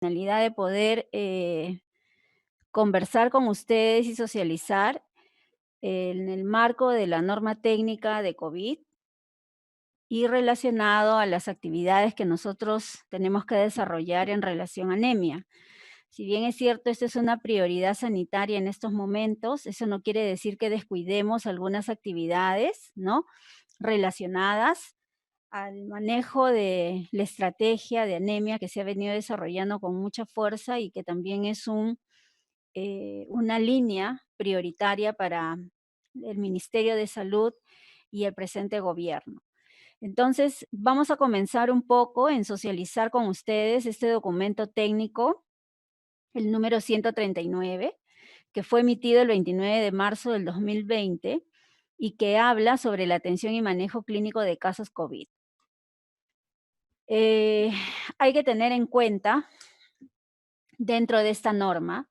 Finalidad de poder conversar con ustedes y socializar en el marco de la norma técnica de COVID y relacionado a las actividades que nosotros tenemos que desarrollar en relación a anemia. Si bien es cierto, esto es una prioridad sanitaria en estos momentos, eso no quiere decir que descuidemos algunas actividades, ¿no? Relacionadas al manejo de la estrategia de anemia que se ha venido desarrollando con mucha fuerza y que también es una línea prioritaria para el Ministerio de Salud y el presente gobierno. Entonces, vamos a comenzar un poco en socializar con ustedes este documento técnico, el número 139, que fue emitido el 29 de marzo del 2020 y que habla sobre la atención y manejo clínico de casos COVID. Eh, Hay que tener en cuenta, dentro de esta norma,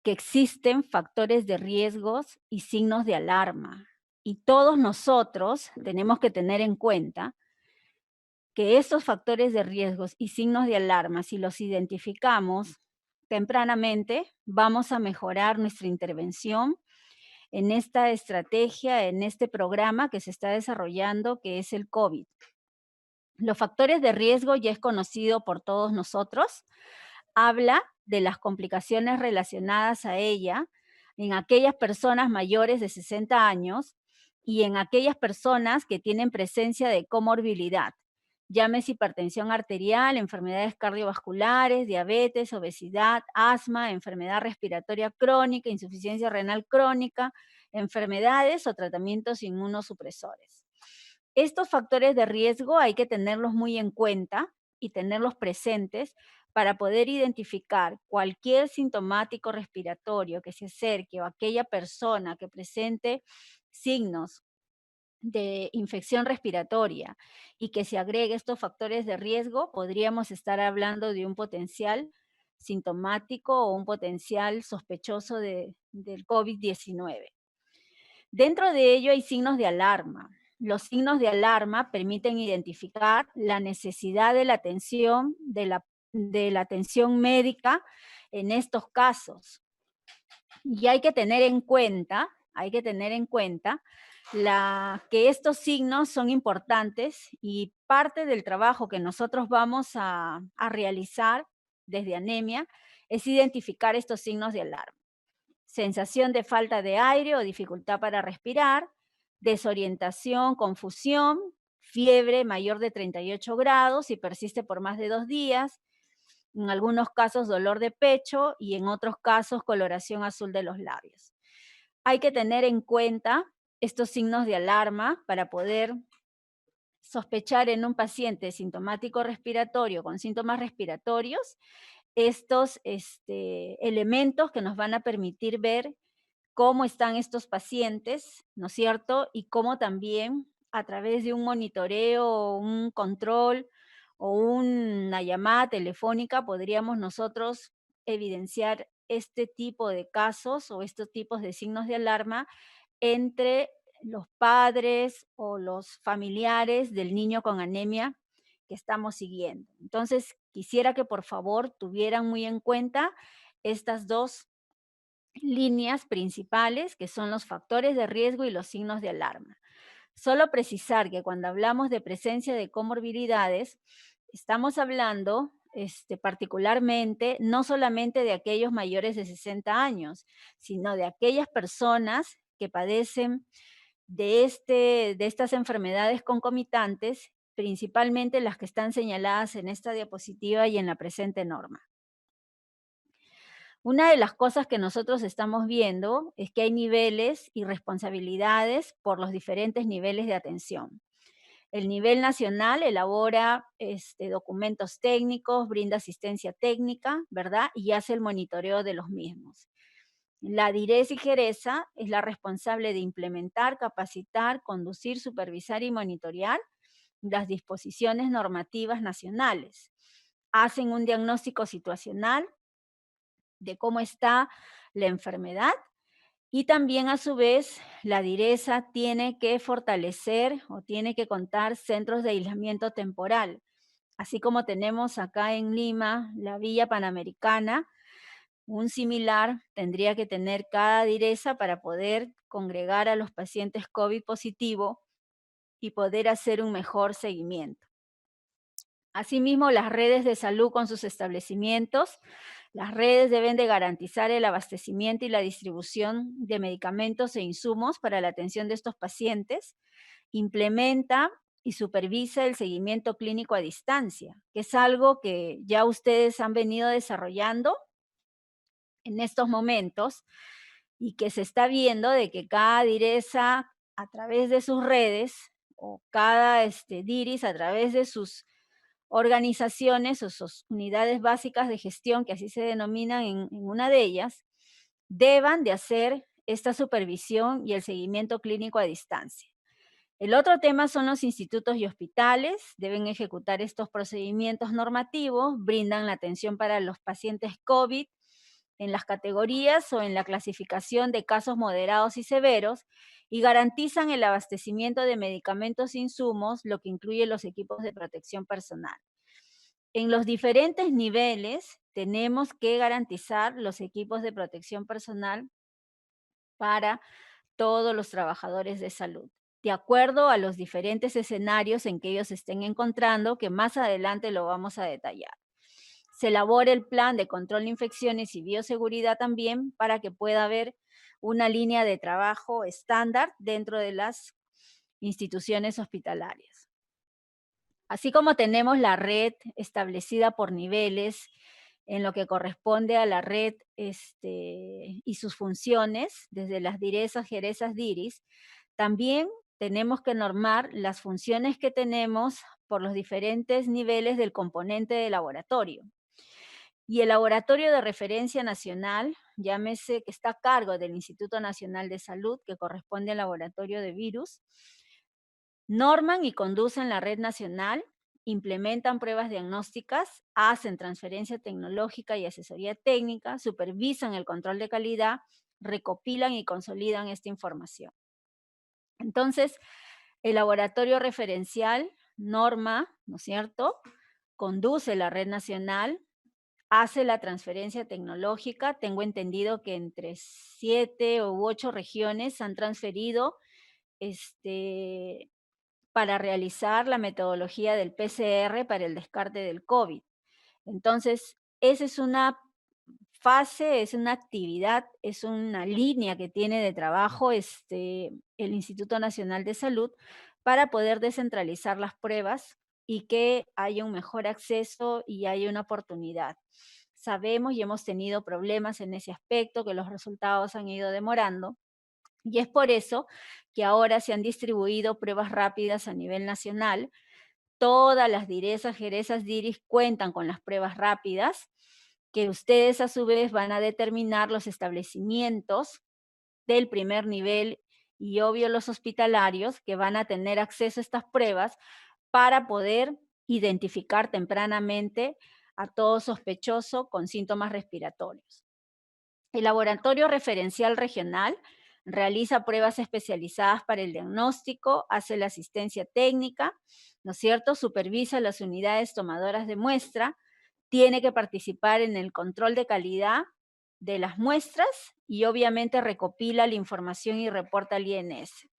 que existen factores de riesgos y signos de alarma. Y todos nosotros tenemos que tener en cuenta que estos factores de riesgos y signos de alarma, si los identificamos tempranamente, vamos a mejorar nuestra intervención en esta estrategia, en este programa que se está desarrollando, que es el COVID. Los factores de riesgo ya es conocido por todos nosotros. Habla de las complicaciones relacionadas a ella en aquellas personas mayores de 60 años y en aquellas personas que tienen presencia de comorbilidad, llámese hipertensión arterial, enfermedades cardiovasculares, diabetes, obesidad, asma, enfermedad respiratoria crónica, insuficiencia renal crónica, enfermedades o tratamientos inmunosupresores. Estos factores de riesgo hay que tenerlos muy en cuenta y tenerlos presentes para poder identificar cualquier sintomático respiratorio que se acerque o aquella persona que presente signos de infección respiratoria y que se agregue estos factores de riesgo, podríamos estar hablando de un potencial sintomático o un potencial sospechoso del COVID-19. Dentro de ello hay signos de alarma. Los signos de alarma permiten identificar la necesidad de la atención, de la atención médica en estos casos. Y hay que tener en cuenta que estos signos son importantes y parte del trabajo que nosotros vamos a realizar desde anemia es identificar estos signos de alarma. Sensación de falta de aire o dificultad para respirar, desorientación, confusión, fiebre mayor de 38 grados y persiste por más de 2 días, en algunos casos dolor de pecho y en otros casos coloración azul de los labios. Hay que tener en cuenta estos signos de alarma para poder sospechar en un paciente sintomático respiratorio con síntomas respiratorios estos elementos que nos van a permitir ver cómo están estos pacientes, ¿no es cierto? Y cómo también a través de un monitoreo, un control o una llamada telefónica podríamos nosotros evidenciar este tipo de casos o estos tipos de signos de alarma entre los padres o los familiares del niño con anemia que estamos siguiendo. Entonces, quisiera que por favor tuvieran muy en cuenta estas dos líneas principales, que son los factores de riesgo y los signos de alarma. Solo precisar que cuando hablamos de presencia de comorbilidades, estamos hablando particularmente no solamente de aquellos mayores de 60 años, sino de aquellas personas que padecen de estas enfermedades concomitantes, principalmente las que están señaladas en esta diapositiva y en la presente norma. Una de las cosas que nosotros estamos viendo es que hay niveles y responsabilidades por los diferentes niveles de atención. El nivel nacional elabora documentos técnicos, brinda asistencia técnica, ¿verdad? Y hace el monitoreo de los mismos. La DIRES y Geresa es la responsable de implementar, capacitar, conducir, supervisar y monitorear las disposiciones normativas nacionales. Hacen un diagnóstico situacional de cómo está la enfermedad y también a su vez la DIRESA tiene que fortalecer o tiene que contar centros de aislamiento temporal Así como tenemos acá en Lima la Villa Panamericana, un similar tendría que tener cada direza para poder congregar a los pacientes COVID positivo y poder hacer un mejor seguimiento. Asimismo, las redes de salud con sus establecimientos, las redes deben de garantizar el abastecimiento y la distribución de medicamentos e insumos para la atención de estos pacientes, implementa y supervisa el seguimiento clínico a distancia, que es algo que ya ustedes han venido desarrollando en estos momentos y que se está viendo de que cada direza a través de sus redes o cada DIRIS a través de sus organizaciones o sus unidades básicas de gestión, que así se denominan en una de ellas, deban de hacer esta supervisión y el seguimiento clínico a distancia. El otro tema son los institutos y hospitales, deben ejecutar estos procedimientos normativos, brindan la atención para los pacientes COVID en las categorías o en la clasificación de casos moderados y severos y garantizan el abastecimiento de medicamentos e insumos, lo que incluye los equipos de protección personal. En los diferentes niveles tenemos que garantizar los equipos de protección personal para todos los trabajadores de salud, de acuerdo a los diferentes escenarios en que ellos se estén encontrando, que más adelante lo vamos a detallar. Se elabora el plan de control de infecciones y bioseguridad también para que pueda haber una línea de trabajo estándar dentro de las instituciones hospitalarias. Así como tenemos la red establecida por niveles en lo que corresponde a la red y sus funciones, desde las direzas, jerezas, diris, también tenemos que normar las funciones que tenemos por los diferentes niveles del componente de laboratorio. Y el laboratorio de referencia nacional, llámese que está a cargo del Instituto Nacional de Salud, que corresponde al laboratorio de virus, norman y conducen la red nacional, implementan pruebas diagnósticas, hacen transferencia tecnológica y asesoría técnica, supervisan el control de calidad, recopilan y consolidan esta información. Entonces, el laboratorio referencial norma, ¿no es cierto?, conduce la red nacional, hace la transferencia tecnológica. Tengo entendido que entre 7 u 8 regiones han transferido para realizar la metodología del PCR para el descarte del COVID. Entonces, esa es una fase, es una actividad, es una línea que tiene de trabajo el Instituto Nacional de Salud para poder descentralizar las pruebas y que haya un mejor acceso y haya una oportunidad. Sabemos y hemos tenido problemas en ese aspecto, que los resultados han ido demorando, y es por eso que ahora se han distribuido pruebas rápidas a nivel nacional. Todas las direzas, jerezas, diris cuentan con las pruebas rápidas, que ustedes a su vez van a determinar los establecimientos del primer nivel y obvio los hospitalarios que van a tener acceso a estas pruebas para poder identificar tempranamente a todo sospechoso con síntomas respiratorios. El laboratorio referencial regional realiza pruebas especializadas para el diagnóstico, hace la asistencia técnica, ¿no es cierto?, supervisa las unidades tomadoras de muestra, tiene que participar en el control de calidad de las muestras y obviamente recopila la información y reporta al INS.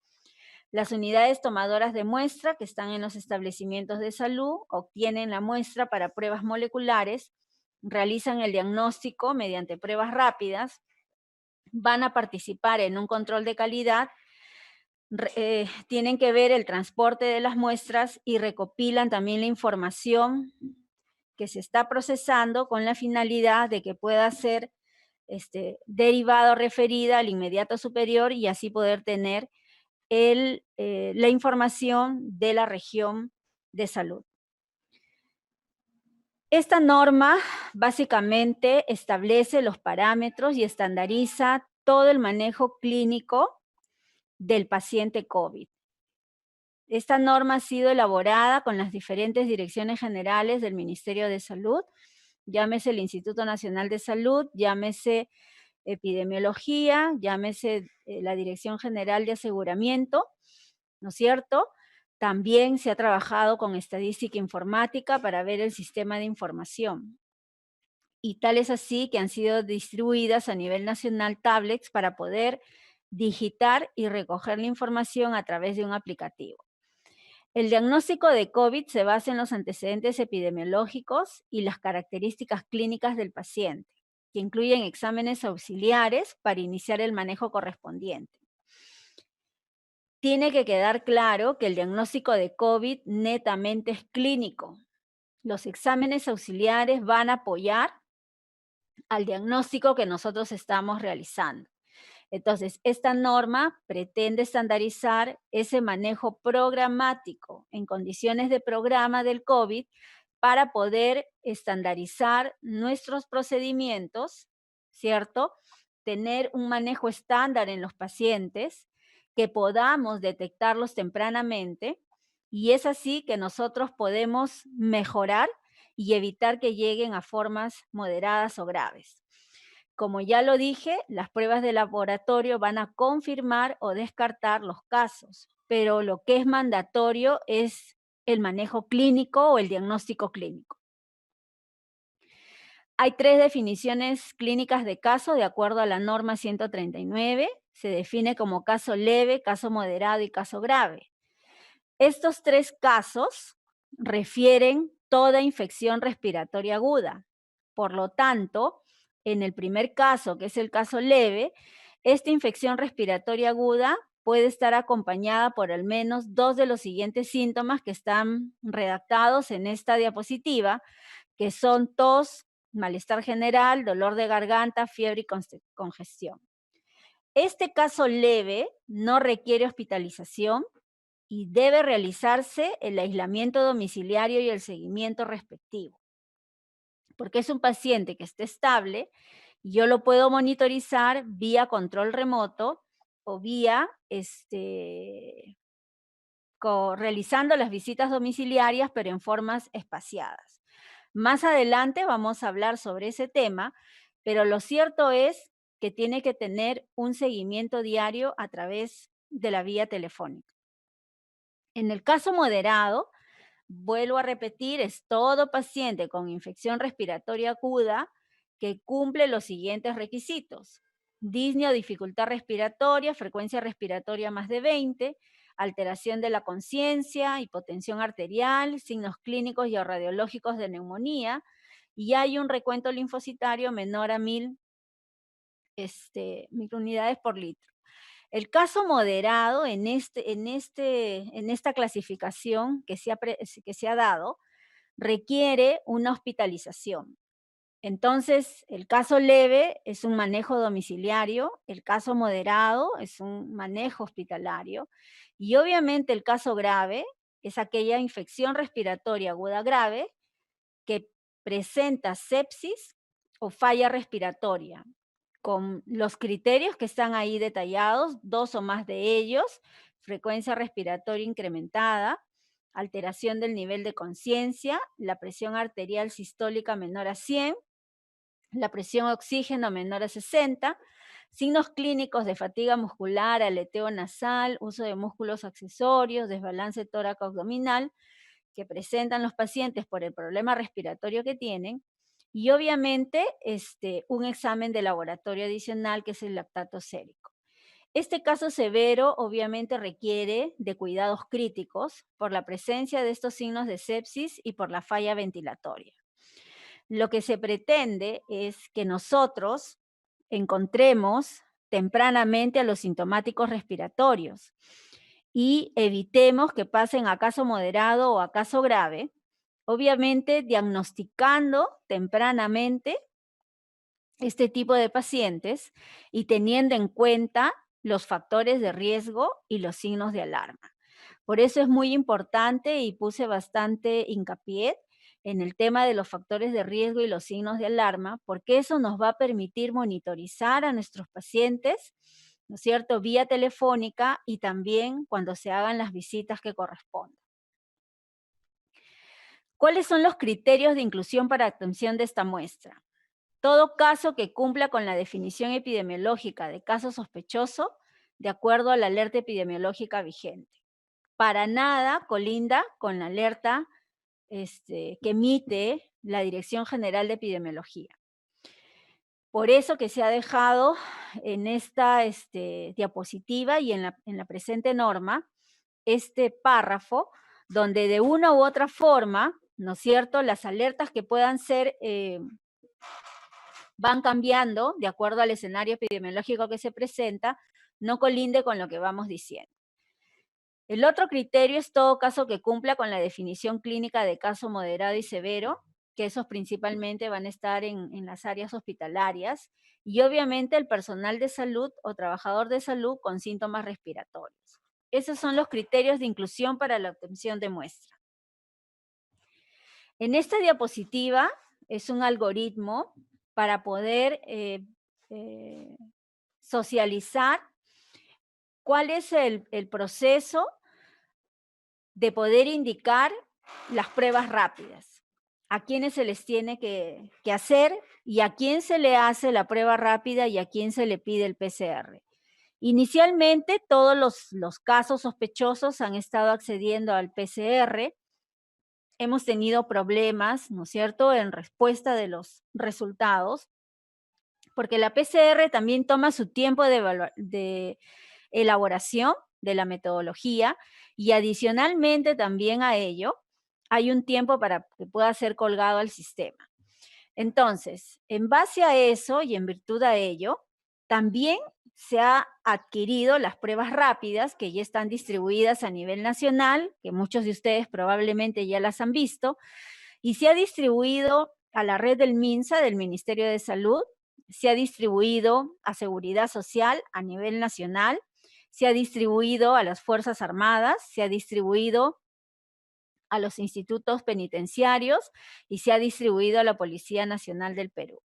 Las unidades tomadoras de muestra que están en los establecimientos de salud obtienen la muestra para pruebas moleculares, realizan el diagnóstico mediante pruebas rápidas, van a participar en un control de calidad, tienen que ver el transporte de las muestras y recopilan también la información que se está procesando con la finalidad de que pueda ser derivado referida al inmediato superior y así poder tener la información de la región de salud. Esta norma básicamente establece los parámetros y estandariza todo el manejo clínico del paciente COVID. Esta norma ha sido elaborada con las diferentes direcciones generales del Ministerio de Salud, llámese el Instituto Nacional de Salud, llámese epidemiología, llámese la Dirección General de Aseguramiento, ¿no es cierto? También se ha trabajado con estadística informática para ver el sistema de información. Y tal es así que han sido distribuidas a nivel nacional tablets para poder digitar y recoger la información a través de un aplicativo. El diagnóstico de COVID se basa en los antecedentes epidemiológicos y las características clínicas del paciente, que incluyen exámenes auxiliares para iniciar el manejo correspondiente. Tiene que quedar claro que el diagnóstico de COVID netamente es clínico. Los exámenes auxiliares van a apoyar al diagnóstico que nosotros estamos realizando. Entonces, esta norma pretende estandarizar ese manejo programático en condiciones de programa del COVID para poder estandarizar nuestros procedimientos, ¿cierto? Tener un manejo estándar en los pacientes, que podamos detectarlos tempranamente, y es así que nosotros podemos mejorar y evitar que lleguen a formas moderadas o graves. Como ya lo dije, las pruebas de laboratorio van a confirmar o descartar los casos, pero lo que es mandatorio es el manejo clínico o el diagnóstico clínico. Hay 3 definiciones clínicas de caso de acuerdo a la norma 139. Se define como caso leve, caso moderado y caso grave. Estos 3 casos refieren toda infección respiratoria aguda. Por lo tanto, en el primer caso, que es el caso leve, esta infección respiratoria aguda puede estar acompañada por al menos 2 de los siguientes síntomas que están redactados en esta diapositiva, que son tos, malestar general, dolor de garganta, fiebre y congestión. Este caso leve no requiere hospitalización y debe realizarse el aislamiento domiciliario y el seguimiento respectivo, porque es un paciente que esté estable y yo lo puedo monitorizar vía control remoto o vía realizando las visitas domiciliarias, pero en formas espaciadas. Más adelante vamos a hablar sobre ese tema, pero lo cierto es que tiene que tener un seguimiento diario a través de la vía telefónica. En el caso moderado, vuelvo a repetir, es todo paciente con infección respiratoria aguda que cumple los siguientes requisitos: disnea o dificultad respiratoria, frecuencia respiratoria más de 20, alteración de la conciencia, hipotensión arterial, signos clínicos y o radiológicos de neumonía, y hay un recuento linfocitario menor a 1000 microunidades por litro. El caso moderado en esta clasificación que se ha dado requiere una hospitalización. Entonces, el caso leve es un manejo domiciliario, el caso moderado es un manejo hospitalario y obviamente el caso grave es aquella infección respiratoria aguda grave que presenta sepsis o falla respiratoria, con los criterios que están ahí detallados, 2 o más de ellos: frecuencia respiratoria incrementada, alteración del nivel de conciencia, la presión arterial sistólica menor a 100, la presión oxígeno menor a 60, signos clínicos de fatiga muscular, aleteo nasal, uso de músculos accesorios, desbalance tóraco-abdominal, que presentan los pacientes por el problema respiratorio que tienen, y obviamente un examen de laboratorio adicional que es el lactato sérico. Este caso severo obviamente requiere de cuidados críticos por la presencia de estos signos de sepsis y por la falla ventilatoria. Lo que se pretende es que nosotros encontremos tempranamente a los sintomáticos respiratorios y evitemos que pasen a caso moderado o a caso grave, obviamente diagnosticando tempranamente este tipo de pacientes y teniendo en cuenta los factores de riesgo y los signos de alarma. Por eso es muy importante y puse bastante hincapié en el tema de los factores de riesgo y los signos de alarma, porque eso nos va a permitir monitorizar a nuestros pacientes, ¿no es cierto?, vía telefónica y también cuando se hagan las visitas que correspondan. ¿Cuáles son los criterios de inclusión para obtención de esta muestra? Todo caso que cumpla con la definición epidemiológica de caso sospechoso, de acuerdo a la alerta epidemiológica vigente. para nada colinda con la alerta que emite la Dirección General de Epidemiología. Por eso que se ha dejado en esta diapositiva y en la presente norma este párrafo donde de una u otra forma, ¿no es cierto?, las alertas que puedan ser van cambiando de acuerdo al escenario epidemiológico que se presenta, no colinde con lo que vamos diciendo. El otro criterio es todo caso que cumpla con la definición clínica de caso moderado y severo, que esos principalmente van a estar en las áreas hospitalarias, y obviamente el personal de salud o trabajador de salud con síntomas respiratorios. Esos son los criterios de inclusión para la obtención de muestra. En esta diapositiva es un algoritmo para poder socializar cuál es el proceso de poder indicar las pruebas rápidas, a quiénes se les tiene que hacer y a quién se le hace la prueba rápida y a quién se le pide el PCR. Inicialmente, todos los casos sospechosos han estado accediendo al PCR. Hemos tenido problemas, ¿no es cierto?, en respuesta de los resultados, porque la PCR también toma su tiempo de elaboración de la metodología y adicionalmente también a ello hay un tiempo para que pueda ser colgado al sistema. Entonces, en base a eso y en virtud a ello, también se ha adquirido las pruebas rápidas que ya están distribuidas a nivel nacional, que muchos de ustedes probablemente ya las han visto, y se ha distribuido a la red del MINSA, del Ministerio de Salud, se ha distribuido a Seguridad Social a nivel nacional, se ha distribuido a las Fuerzas Armadas, se ha distribuido a los institutos penitenciarios y se ha distribuido a la Policía Nacional del Perú.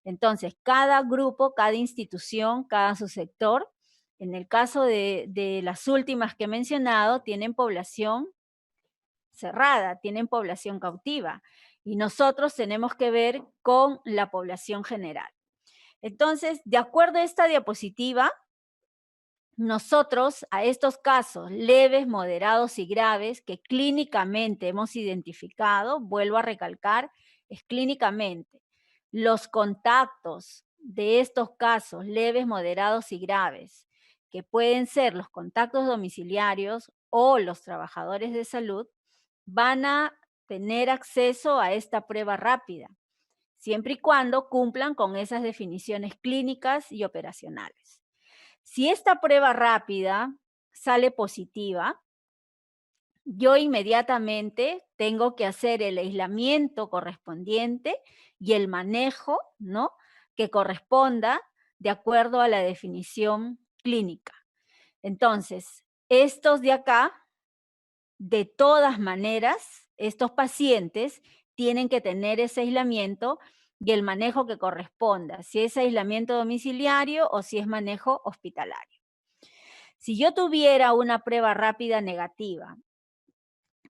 Entonces, cada grupo, cada institución, cada subsector, en el caso de las últimas que he mencionado, tienen población cerrada, tienen población cautiva y nosotros tenemos que ver con la población general. Entonces, de acuerdo a esta diapositiva, nosotros a estos casos leves, moderados y graves que clínicamente hemos identificado, vuelvo a recalcar, es clínicamente, los contactos de estos casos leves, moderados y graves, que pueden ser los contactos domiciliarios o los trabajadores de salud, van a tener acceso a esta prueba rápida, siempre y cuando cumplan con esas definiciones clínicas y operacionales. Si esta prueba rápida sale positiva, yo inmediatamente tengo que hacer el aislamiento correspondiente y el manejo, ¿no?, que corresponda de acuerdo a la definición clínica. Entonces, estos de acá, de todas maneras, estos pacientes tienen que tener ese aislamiento y el manejo que corresponda, si es aislamiento domiciliario o si es manejo hospitalario. Si yo tuviera una prueba rápida negativa,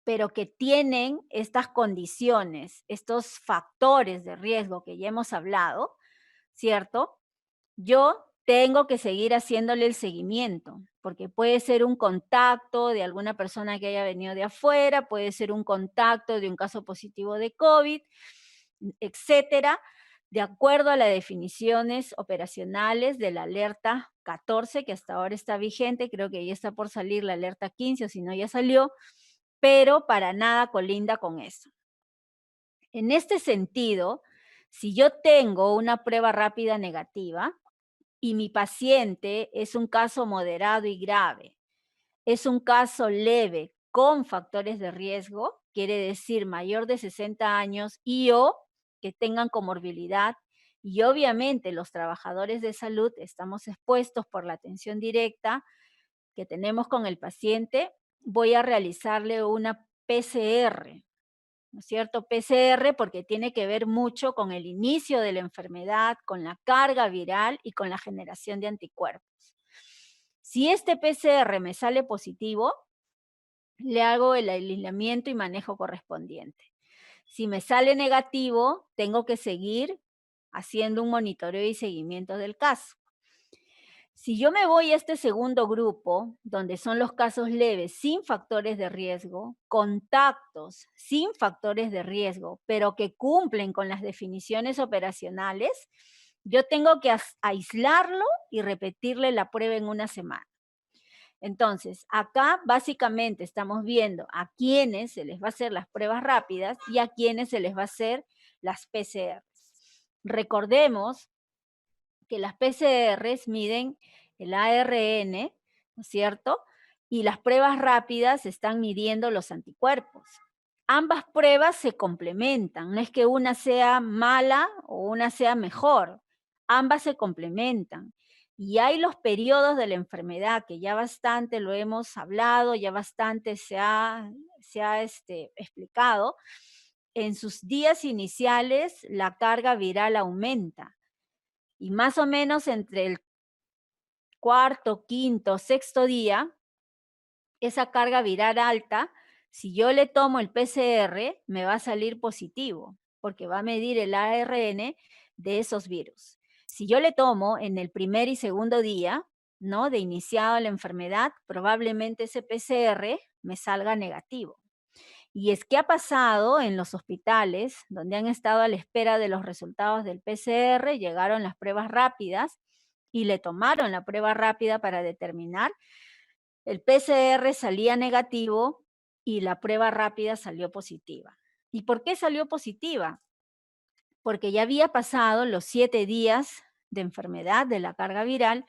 pero que tienen estas condiciones, estos factores de riesgo que ya hemos hablado, ¿cierto? Yo tengo que seguir haciéndole el seguimiento, porque puede ser un contacto de alguna persona que haya venido de afuera, puede ser un contacto de un caso positivo de COVID, etcétera, de acuerdo a las definiciones operacionales de la alerta 14, que hasta ahora está vigente, creo que ya está por salir la alerta 15, o si no ya salió, pero para nada colinda con eso. En este sentido, si yo tengo una prueba rápida negativa y mi paciente es un caso moderado y grave, es un caso leve con factores de riesgo, quiere decir mayor de 60 años y o que tengan comorbilidad, y obviamente los trabajadores de salud estamos expuestos por la atención directa que tenemos con el paciente, voy a realizarle una PCR, ¿no es cierto? PCR porque tiene que ver mucho con el inicio de la enfermedad, con la carga viral y con la generación de anticuerpos. Si este PCR me sale positivo, le hago el aislamiento y manejo correspondiente. Si me sale negativo, tengo que seguir haciendo un monitoreo y seguimiento del caso. Si yo me voy a este segundo grupo, donde son los casos leves sin factores de riesgo, contactos sin factores de riesgo, pero que cumplen con las definiciones operacionales, yo tengo que aislarlo y repetirle la prueba en una semana. Entonces, acá básicamente estamos viendo a quiénes se les va a hacer las pruebas rápidas y a quiénes se les va a hacer las PCR. Recordemos que las PCRs miden el ARN, ¿no es cierto? Y las pruebas rápidas están midiendo los anticuerpos. Ambas pruebas se complementan, no es que una sea mala o una sea mejor, ambas se complementan. Y hay los periodos de la enfermedad que ya bastante lo hemos hablado, ya bastante se ha explicado. En sus días iniciales la carga viral aumenta y más o menos entre el cuarto, quinto, sexto día, esa carga viral alta, si yo le tomo el PCR, me va a salir positivo, porque va a medir el ARN de esos virus. Si yo le tomo en el primer y segundo día, ¿no? De iniciado la enfermedad, probablemente ese PCR me salga negativo. Y es que ha pasado en los hospitales, donde han estado a la espera de los resultados del PCR, llegaron las pruebas rápidas y le tomaron la prueba rápida para determinar. El PCR salía negativo y la prueba rápida salió positiva. ¿Y por qué salió positiva? Porque ya había pasado los 7 días de enfermedad de la carga viral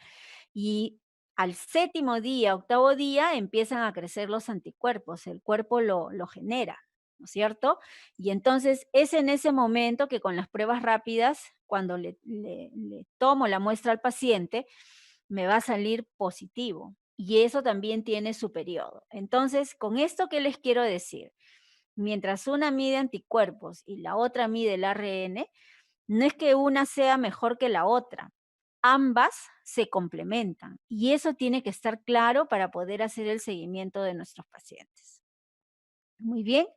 y al séptimo día, octavo día, empiezan a crecer los anticuerpos, el cuerpo lo genera, ¿no es cierto? Y entonces es en ese momento que con las pruebas rápidas, cuando le tomo la muestra al paciente, me va a salir positivo. Y eso también tiene su periodo. Entonces, con esto que les quiero decir, mientras una mide anticuerpos y la otra mide el ARN, no es que una sea mejor que la otra, ambas se complementan y eso tiene que estar claro para poder hacer el seguimiento de nuestros pacientes. Muy bien,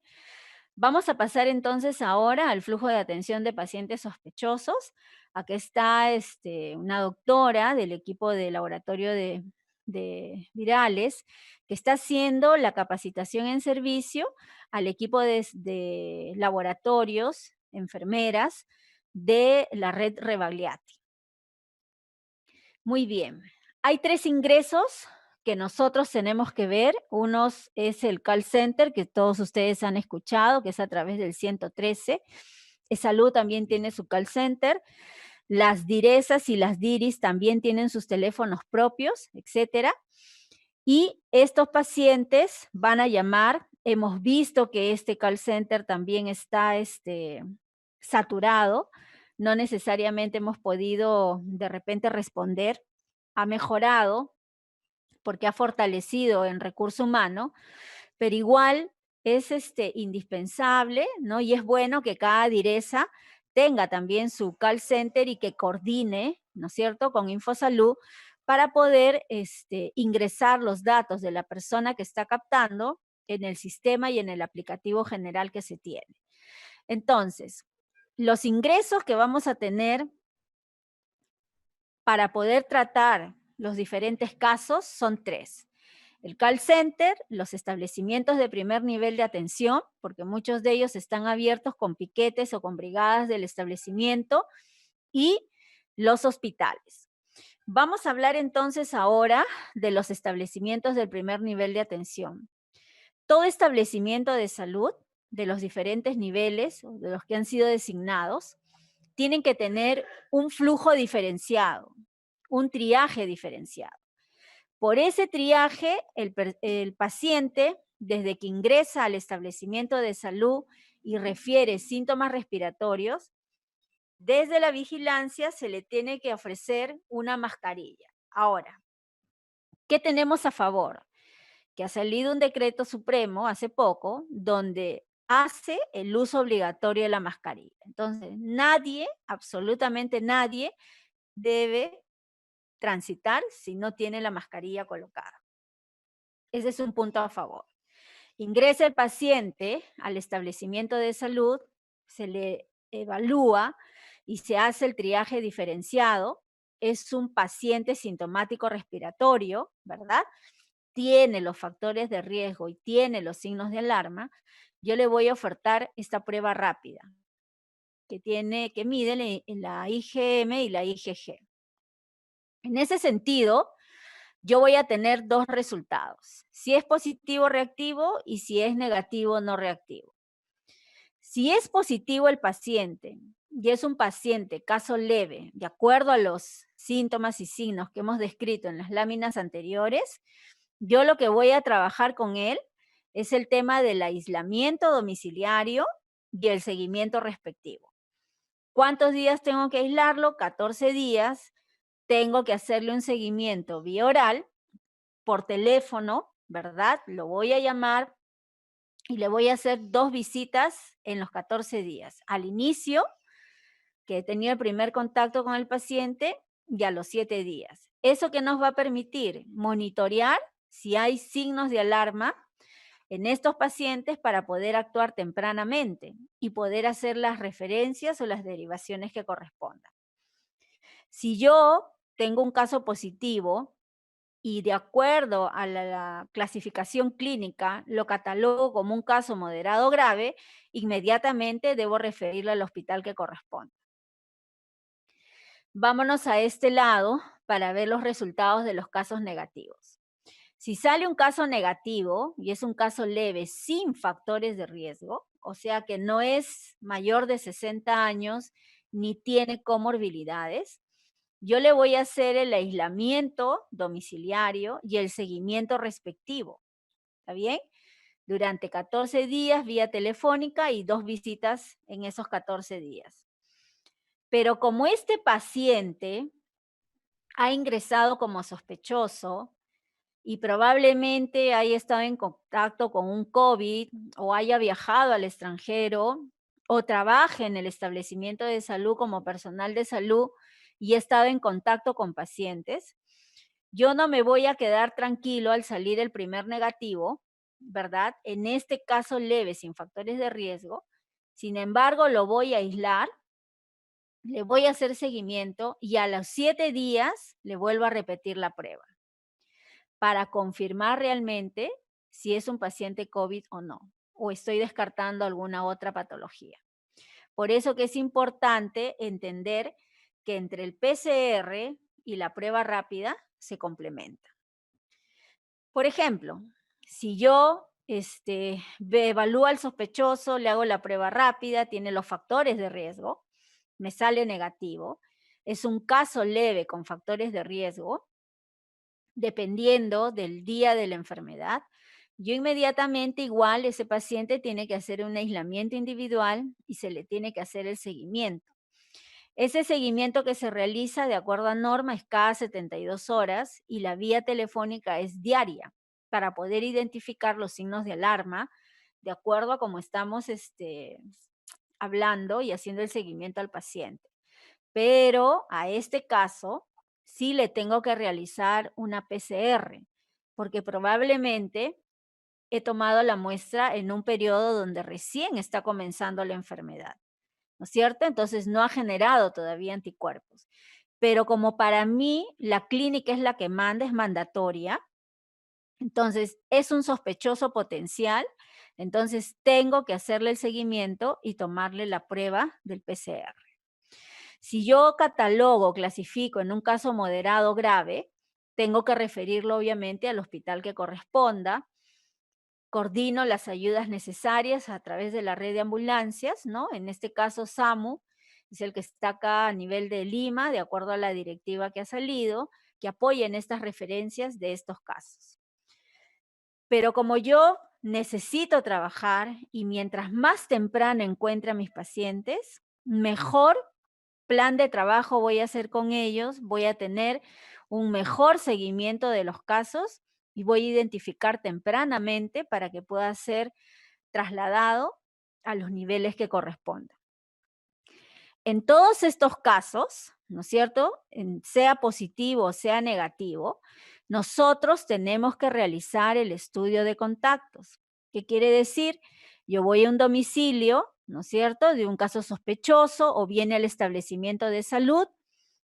vamos a pasar entonces ahora al flujo de atención de pacientes sospechosos. Aquí está una doctora del equipo de laboratorio de virales que está haciendo la capacitación en servicio al equipo de laboratorios, enfermeras de la red Rebagliati. Muy bien. Hay 3 ingresos que nosotros tenemos que ver. Uno es el call center, que todos ustedes han escuchado, que es a través del 113. Salud también tiene su call center. Las diresas y las diris también tienen sus teléfonos propios, etcétera. Y estos pacientes van a llamar. Hemos visto que este call center también está saturado. No necesariamente hemos podido de repente responder. Ha mejorado porque ha fortalecido en recurso humano, pero igual es indispensable, ¿no? Y es bueno que cada diresa tenga también su call center y que coordine, ¿no es cierto?, con Infosalud para poder ingresar los datos de la persona que está captando en el sistema y en el aplicativo general que se tiene. Entonces, los ingresos que vamos a tener para poder tratar los diferentes casos son 3. El call center, los establecimientos de primer nivel de atención, porque muchos de ellos están abiertos con piquetes o con brigadas del establecimiento, y los hospitales. Vamos a hablar entonces ahora de los establecimientos del primer nivel de atención. Todo establecimiento de salud de los diferentes niveles, o de los que han sido designados, tienen que tener un flujo diferenciado, un triaje diferenciado. Por ese triaje, el paciente, desde que ingresa al establecimiento de salud y refiere síntomas respiratorios, desde la vigilancia se le tiene que ofrecer una mascarilla. Ahora, ¿qué tenemos a favor? Que ha salido un decreto supremo hace poco donde hace el uso obligatorio de la mascarilla. Entonces, nadie, absolutamente nadie, debe transitar si no tiene la mascarilla colocada. Ese es un punto a favor. Ingresa el paciente al establecimiento de salud, se le evalúa y se hace el triaje diferenciado es un paciente sintomático respiratorio, ¿verdad? Tiene los factores de riesgo y tiene los signos de alarma, yo le voy a ofertar esta prueba rápida que mide la IgM y la IgG. En ese sentido, yo voy a tener dos resultados, si es positivo reactivo y si es negativo no reactivo. Si es positivo el paciente y es un paciente caso leve, de acuerdo a los síntomas y signos que hemos descrito en las láminas anteriores, yo lo que voy a trabajar con él es el tema del aislamiento domiciliario y el seguimiento respectivo. ¿Cuántos días tengo que aislarlo? 14 días. Tengo que hacerle un seguimiento vía oral, por teléfono, ¿verdad? Lo voy a llamar y le voy a hacer 2 visitas en los 14 días. Al inicio, que he tenido el primer contacto con el paciente, y a los 7 días. ¿Eso que nos va a permitir? Monitorear si hay signos de alarma en estos pacientes para poder actuar tempranamente y poder hacer las referencias o las derivaciones que correspondan. Si yo tengo un caso positivo y de acuerdo a la clasificación clínica lo catalogo como un caso moderado grave, inmediatamente debo referirlo al hospital que corresponde. Vámonos a este lado para ver los resultados de los casos negativos. Si sale un caso negativo y es un caso leve sin factores de riesgo, o sea que no es mayor de 60 años ni tiene comorbilidades, yo le voy a hacer el aislamiento domiciliario y el seguimiento respectivo. ¿Está bien? Durante 14 días vía telefónica y 2 visitas en esos 14 días. Pero como este paciente ha ingresado como sospechoso y probablemente haya estado en contacto con un COVID o haya viajado al extranjero o trabaje en el establecimiento de salud como personal de salud y ha estado en contacto con pacientes, yo no me voy a quedar tranquilo al salir el primer negativo, ¿verdad? En este caso leve, sin factores de riesgo. Sin embargo, lo voy a aislar, le voy a hacer seguimiento y a los 7 días le vuelvo a repetir la prueba para confirmar realmente si es un paciente COVID o no, o estoy descartando alguna otra patología. Por eso que es importante entender que entre el PCR y la prueba rápida se complementan. Por ejemplo, si yo evalúo al sospechoso, le hago la prueba rápida, tiene los factores de riesgo, me sale negativo, es un caso leve con factores de riesgo, dependiendo del día de la enfermedad, yo inmediatamente igual ese paciente tiene que hacer un aislamiento individual y se le tiene que hacer el seguimiento. Ese seguimiento que se realiza de acuerdo a norma es cada 72 horas y la vía telefónica es diaria para poder identificar los signos de alarma de acuerdo a cómo estamos hablando y haciendo el seguimiento al paciente. Pero a este caso sí le tengo que realizar una PCR, porque probablemente he tomado la muestra en un periodo donde recién está comenzando la enfermedad, ¿no es cierto? Entonces no ha generado todavía anticuerpos. Pero como para mí la clínica es la que manda, es mandatoria, entonces es un sospechoso potencial, entonces tengo que hacerle el seguimiento y tomarle la prueba del PCR. Si yo catalogo, clasifico en un caso moderado grave, tengo que referirlo obviamente al hospital que corresponda, coordino las ayudas necesarias a través de la red de ambulancias, ¿no? En este caso SAMU es el que está acá a nivel de Lima, de acuerdo a la directiva que ha salido, que apoya en estas referencias de estos casos. Pero como yo necesito trabajar y mientras más temprano encuentre a mis pacientes, mejor plan de trabajo voy a hacer con ellos, voy a tener un mejor seguimiento de los casos y voy a identificar tempranamente para que pueda ser trasladado a los niveles que correspondan. En todos estos casos, ¿no es cierto? Sea positivo o sea negativo, nosotros tenemos que realizar el estudio de contactos. ¿Qué quiere decir? Yo voy a un domicilio, ¿no es cierto?, de un caso sospechoso o viene al establecimiento de salud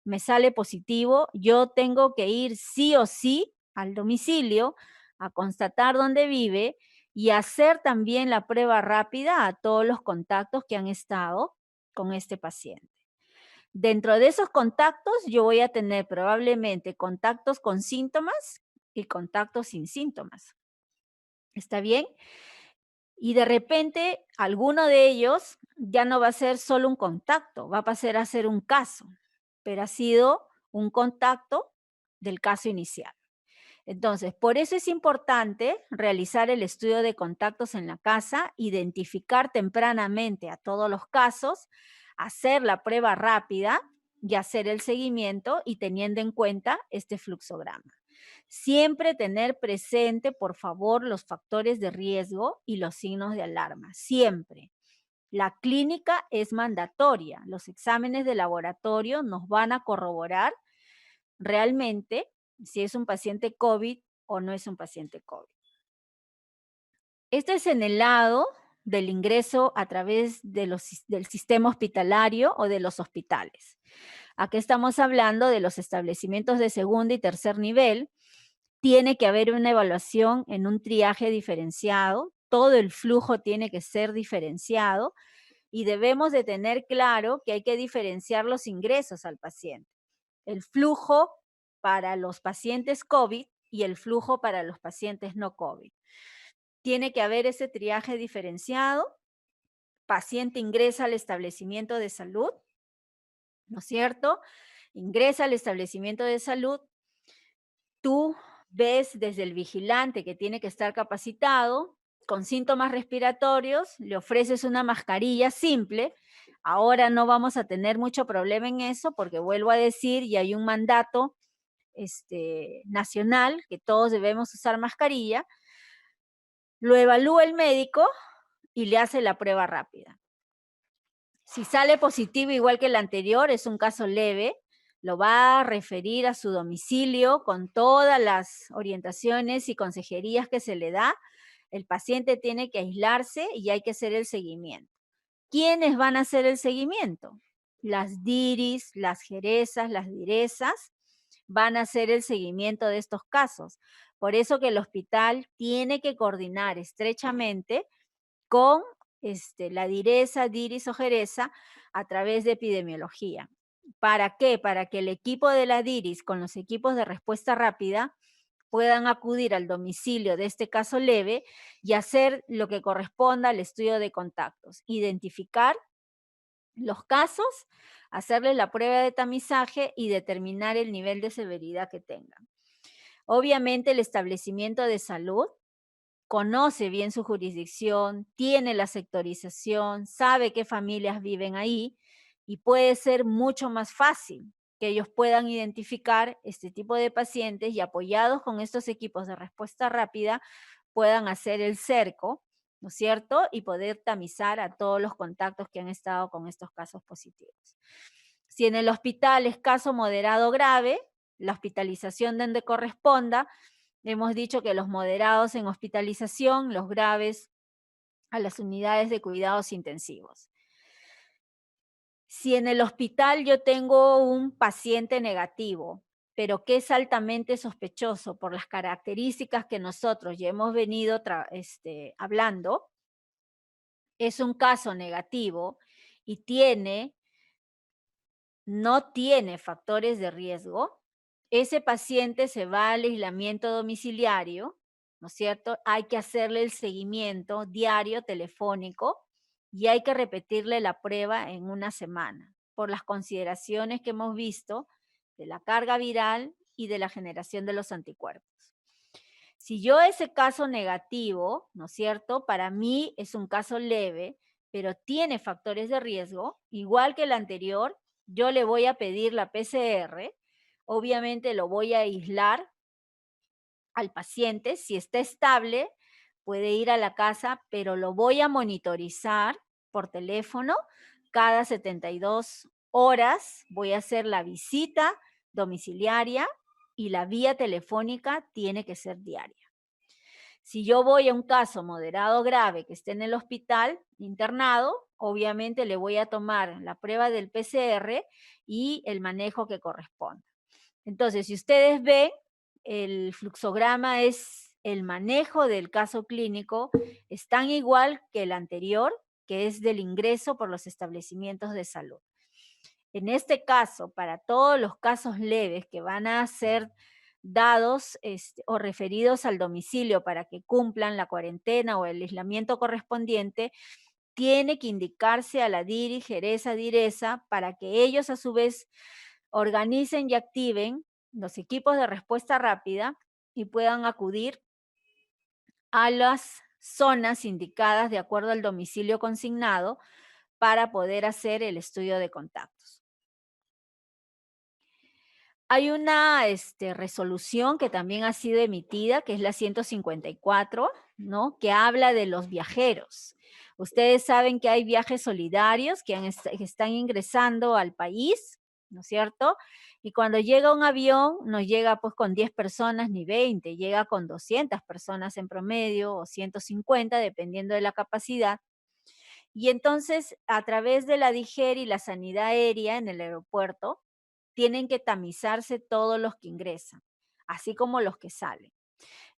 me sale positivo, yo tengo que ir sí o sí al domicilio a constatar dónde vive y hacer también la prueba rápida a todos los contactos que han estado con este paciente. Dentro de esos contactos, yo voy a tener probablemente contactos con síntomas y contactos sin síntomas. ¿Está bien? Y de repente, alguno de ellos ya no va a ser solo un contacto, va a pasar a ser un caso, pero ha sido un contacto del caso inicial. Entonces, por eso es importante realizar el estudio de contactos en la casa, identificar tempranamente a todos los casos, hacer la prueba rápida y hacer el seguimiento y teniendo en cuenta este fluxograma. Siempre tener presente, por favor, los factores de riesgo y los signos de alarma. Siempre. La clínica es mandatoria. Los exámenes de laboratorio nos van a corroborar realmente si es un paciente COVID o no es un paciente COVID. Este es en el lado del ingreso a través del sistema hospitalario o de los hospitales. Aquí estamos hablando de los establecimientos de segundo y tercer nivel. Tiene que haber una evaluación en un triaje diferenciado, todo el flujo tiene que ser diferenciado y debemos de tener claro que hay que diferenciar los ingresos al paciente. El flujo para los pacientes COVID y el flujo para los pacientes no COVID. Tiene que haber ese triaje diferenciado. Paciente ingresa al establecimiento de salud, ¿no es cierto? Ingresa al establecimiento de salud. Tú ves desde el vigilante que tiene que estar capacitado, con síntomas respiratorios, le ofreces una mascarilla simple. Ahora no vamos a tener mucho problema en eso porque vuelvo a decir, y hay un mandato nacional que todos debemos usar mascarilla. Lo evalúa el médico y le hace la prueba rápida. Si sale positivo igual que el anterior, es un caso leve, lo va a referir a su domicilio con todas las orientaciones y consejerías que se le da. El paciente tiene que aislarse y hay que hacer el seguimiento. ¿Quiénes van a hacer el seguimiento? Las DIRIS, las jerezas, las direzas van a hacer el seguimiento de estos casos. Por eso que el hospital tiene que coordinar estrechamente con la direza, diris o jereza a través de epidemiología. ¿Para qué? Para que el equipo de la diris con los equipos de respuesta rápida puedan acudir al domicilio de este caso leve y hacer lo que corresponda al estudio de contactos, identificar los casos, hacerles la prueba de tamizaje y determinar el nivel de severidad que tengan. Obviamente el establecimiento de salud conoce bien su jurisdicción, tiene la sectorización, sabe qué familias viven ahí y puede ser mucho más fácil que ellos puedan identificar este tipo de pacientes y apoyados con estos equipos de respuesta rápida puedan hacer el cerco, ¿no es cierto? Y poder tamizar a todos los contactos que han estado con estos casos positivos. Si en el hospital es caso moderado grave, la hospitalización donde corresponda, hemos dicho que los moderados en hospitalización, los graves a las unidades de cuidados intensivos. Si en el hospital yo tengo un paciente negativo, pero que es altamente sospechoso por las características que nosotros ya hemos venido hablando, es un caso negativo y no tiene factores de riesgo, ese paciente se va al aislamiento domiciliario, ¿no es cierto? Hay que hacerle el seguimiento diario, telefónico, y hay que repetirle la prueba en una semana, por las consideraciones que hemos visto de la carga viral y de la generación de los anticuerpos. Si yo ese caso negativo, ¿no es cierto? Para mí es un caso leve, pero tiene factores de riesgo, igual que el anterior, yo le voy a pedir la PCR, obviamente lo voy a aislar al paciente, si está estable, puede ir a la casa, pero lo voy a monitorizar por teléfono cada 72 horas, voy a hacer la visita domiciliaria y la vía telefónica tiene que ser diaria. Si yo voy a un caso moderado grave que esté en el hospital internado, obviamente le voy a tomar la prueba del PCR y el manejo que corresponda. Entonces, si ustedes ven, el fluxograma es el manejo del caso clínico, es tan igual que el anterior, que es del ingreso por los establecimientos de salud. En este caso, para todos los casos leves que van a ser dados o referidos al domicilio para que cumplan la cuarentena o el aislamiento correspondiente, tiene que indicarse a la DIRI, Jereza, DIRESA, para que ellos a su vez organicen y activen los equipos de respuesta rápida y puedan acudir a las zonas indicadas de acuerdo al domicilio consignado para poder hacer el estudio de contactos. Hay una resolución que también ha sido emitida, que es la 154, ¿no? Que habla de los viajeros. Ustedes saben que hay viajes solidarios que están ingresando al país, ¿no es cierto? Y cuando llega un avión, no llega pues con 10 personas ni 20, llega con 200 personas en promedio o 150, dependiendo de la capacidad. Y entonces, a través de la DIGER y la sanidad aérea en el aeropuerto, tienen que tamizarse todos los que ingresan, así como los que salen.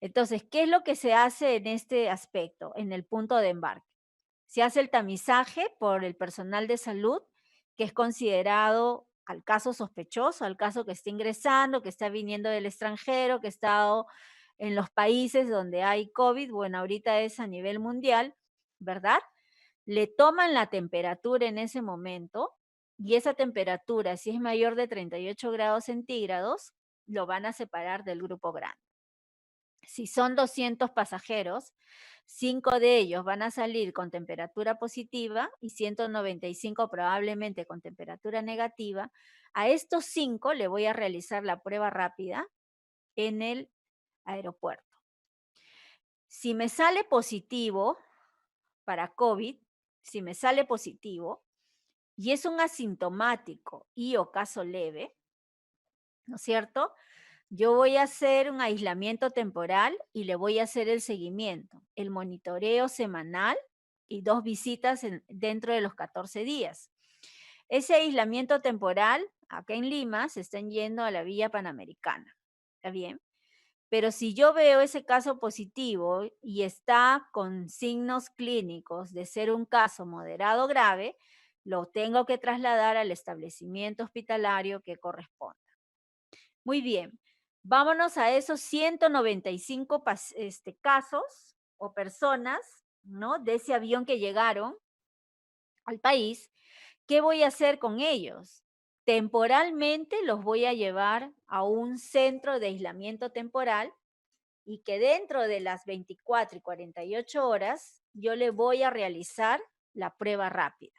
Entonces, ¿qué es lo que se hace en este aspecto, en el punto de embarque? Se hace el tamizaje por el personal de salud, que es considerado al caso sospechoso, al caso que está ingresando, que está viniendo del extranjero, que ha estado en los países donde hay COVID, bueno, ahorita es a nivel mundial, ¿verdad? Le toman la temperatura en ese momento y esa temperatura, si es mayor de 38 grados centígrados, lo van a separar del grupo grande. Si son 200 pasajeros, 5 de ellos van a salir con temperatura positiva y 195 probablemente con temperatura negativa. A estos 5 le voy a realizar la prueba rápida en el aeropuerto. Si me sale positivo para COVID, si me sale positivo y es un asintomático y o caso leve, ¿no es cierto? Yo voy a hacer un aislamiento temporal y le voy a hacer el seguimiento, el monitoreo semanal y 2 visitas dentro de los 14 días. Ese aislamiento temporal, acá en Lima, se están yendo a la Villa Panamericana. ¿Está bien? Pero si yo veo ese caso positivo y está con signos clínicos de ser un caso moderado grave, lo tengo que trasladar al establecimiento hospitalario que corresponda. Muy bien, vámonos a esos 195 casos o personas, ¿no? De ese avión que llegaron al país. ¿Qué voy a hacer con ellos? Temporalmente los voy a llevar a un centro de aislamiento temporal y que dentro de las 24 y 48 horas yo le voy a realizar la prueba rápida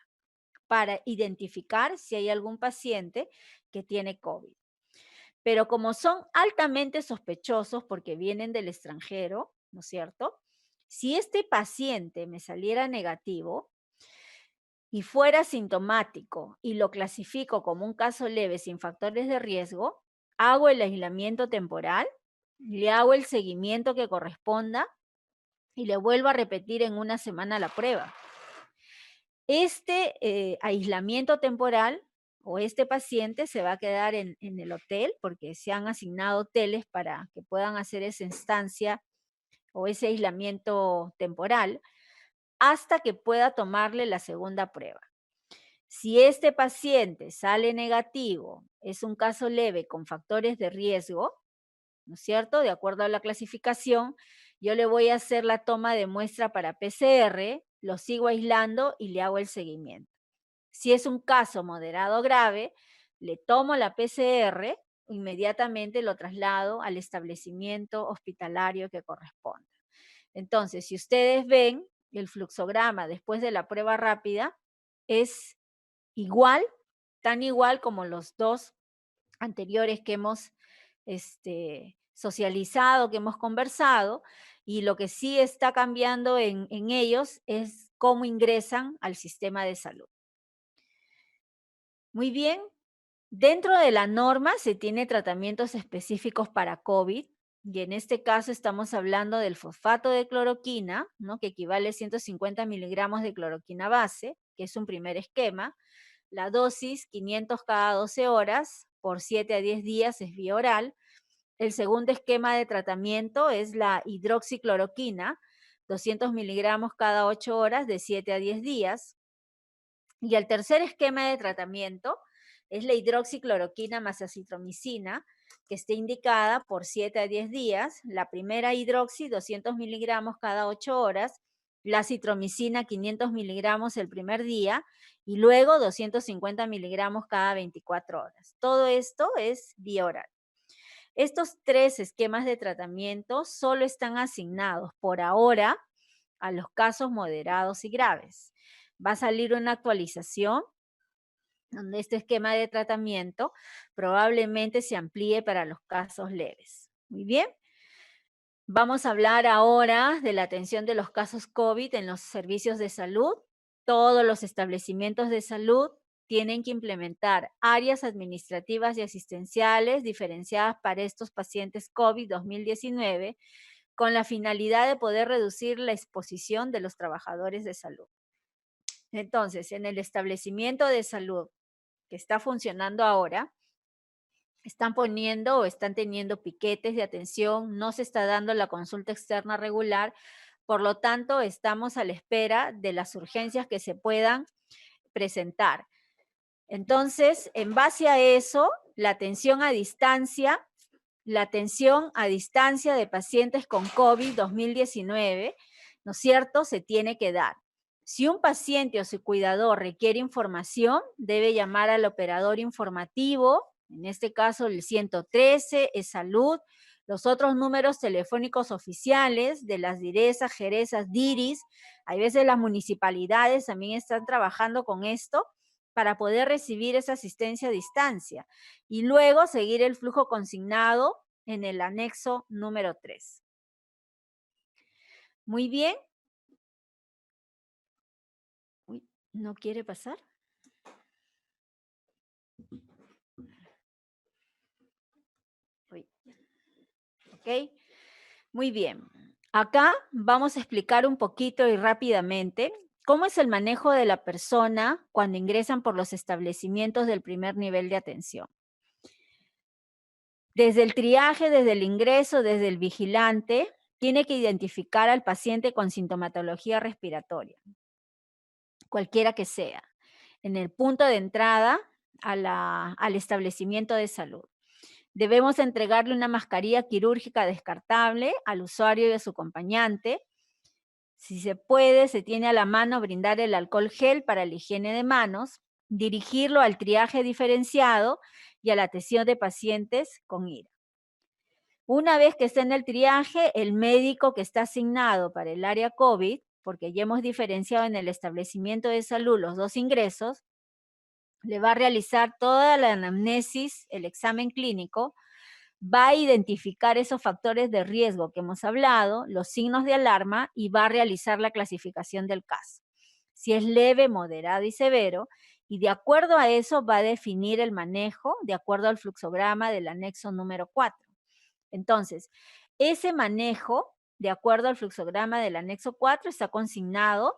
para identificar si hay algún paciente que tiene COVID. Pero como son altamente sospechosos porque vienen del extranjero, ¿no es cierto? Si este paciente me saliera negativo y fuera sintomático y lo clasifico como un caso leve sin factores de riesgo, hago el aislamiento temporal, le hago el seguimiento que corresponda y le vuelvo a repetir en una semana la prueba. Este aislamiento temporal o este paciente se va a quedar en el hotel porque se han asignado hoteles para que puedan hacer esa instancia o ese aislamiento temporal hasta que pueda tomarle la segunda prueba. Si este paciente sale negativo, es un caso leve con factores de riesgo, ¿no es cierto? De acuerdo a la clasificación, yo le voy a hacer la toma de muestra para PCR, lo sigo aislando y le hago el seguimiento. Si es un caso moderado grave, le tomo la PCR, inmediatamente lo traslado al establecimiento hospitalario que corresponda. Entonces, si ustedes ven, el fluxograma después de la prueba rápida es igual, tan igual como los dos anteriores que hemos socializado, que hemos conversado, y lo que sí está cambiando en ellos es cómo ingresan al sistema de salud. Muy bien, dentro de la norma se tiene tratamientos específicos para COVID, y en este caso estamos hablando del fosfato de cloroquina, ¿no? Que equivale a 150 miligramos de cloroquina base, que es un primer esquema. La dosis, 500 cada 12 horas, por 7 a 10 días, es vía oral. El segundo esquema de tratamiento es la hidroxicloroquina, 200 miligramos cada 8 horas, de 7 a 10 días. Y el tercer esquema de tratamiento es la hidroxicloroquina más acitromicina, que esté indicada por 7 a 10 días. La primera hidroxi, 200 miligramos cada 8 horas, la acitromicina, 500 miligramos el primer día, y luego 250 miligramos cada 24 horas. Todo esto es vía oral. Estos tres esquemas de tratamiento solo están asignados por ahora a los casos moderados y graves. Va a salir una actualización donde este esquema de tratamiento probablemente se amplíe para los casos leves. Muy bien. Vamos a hablar ahora de la atención de los casos COVID en los servicios de salud. Todos los establecimientos de salud tienen que implementar áreas administrativas y asistenciales diferenciadas para estos pacientes COVID 2019 con la finalidad de poder reducir la exposición de los trabajadores de salud. Entonces, en el establecimiento de salud que está funcionando ahora, están poniendo o están teniendo piquetes de atención, no se está dando la consulta externa regular, por lo tanto, estamos a la espera de las urgencias que se puedan presentar. Entonces, en base a eso, la atención a distancia de pacientes con COVID 2019, ¿no es cierto?, se tiene que dar. Si un paciente o su cuidador requiere información, debe llamar al operador informativo, en este caso el 113, es salud, los otros números telefónicos oficiales de las DIRESas, JERESas, DIRIS. Hay veces las municipalidades también están trabajando con esto para poder recibir esa asistencia a distancia y luego seguir el flujo consignado en el anexo número 3. Muy bien. Uy, ¿no quiere pasar? Uy. Ok. Muy bien. Acá vamos a explicar un poquito y rápidamente cómo es el manejo de la persona cuando ingresan por los establecimientos del primer nivel de atención. Desde el triaje, desde el ingreso, desde el vigilante, tiene que identificar al paciente con sintomatología respiratoria, cualquiera que sea, en el punto de entrada al establecimiento de salud. Debemos entregarle una mascarilla quirúrgica descartable al usuario y a su acompañante. Si se puede, se tiene a la mano brindar el alcohol gel para la higiene de manos, dirigirlo al triaje diferenciado y a la atención de pacientes con IRA. Una vez que está en el triaje, el médico que está asignado para el área COVID, porque ya hemos diferenciado en el establecimiento de salud los dos ingresos, le va a realizar toda la anamnesis, el examen clínico, va a identificar esos factores de riesgo que hemos hablado, los signos de alarma y va a realizar la clasificación del caso. Si es leve, moderado y severo, y de acuerdo a eso va a definir el manejo de acuerdo al fluxograma del anexo número 4. Entonces, ese manejo, de acuerdo al fluxograma del anexo 4, está consignado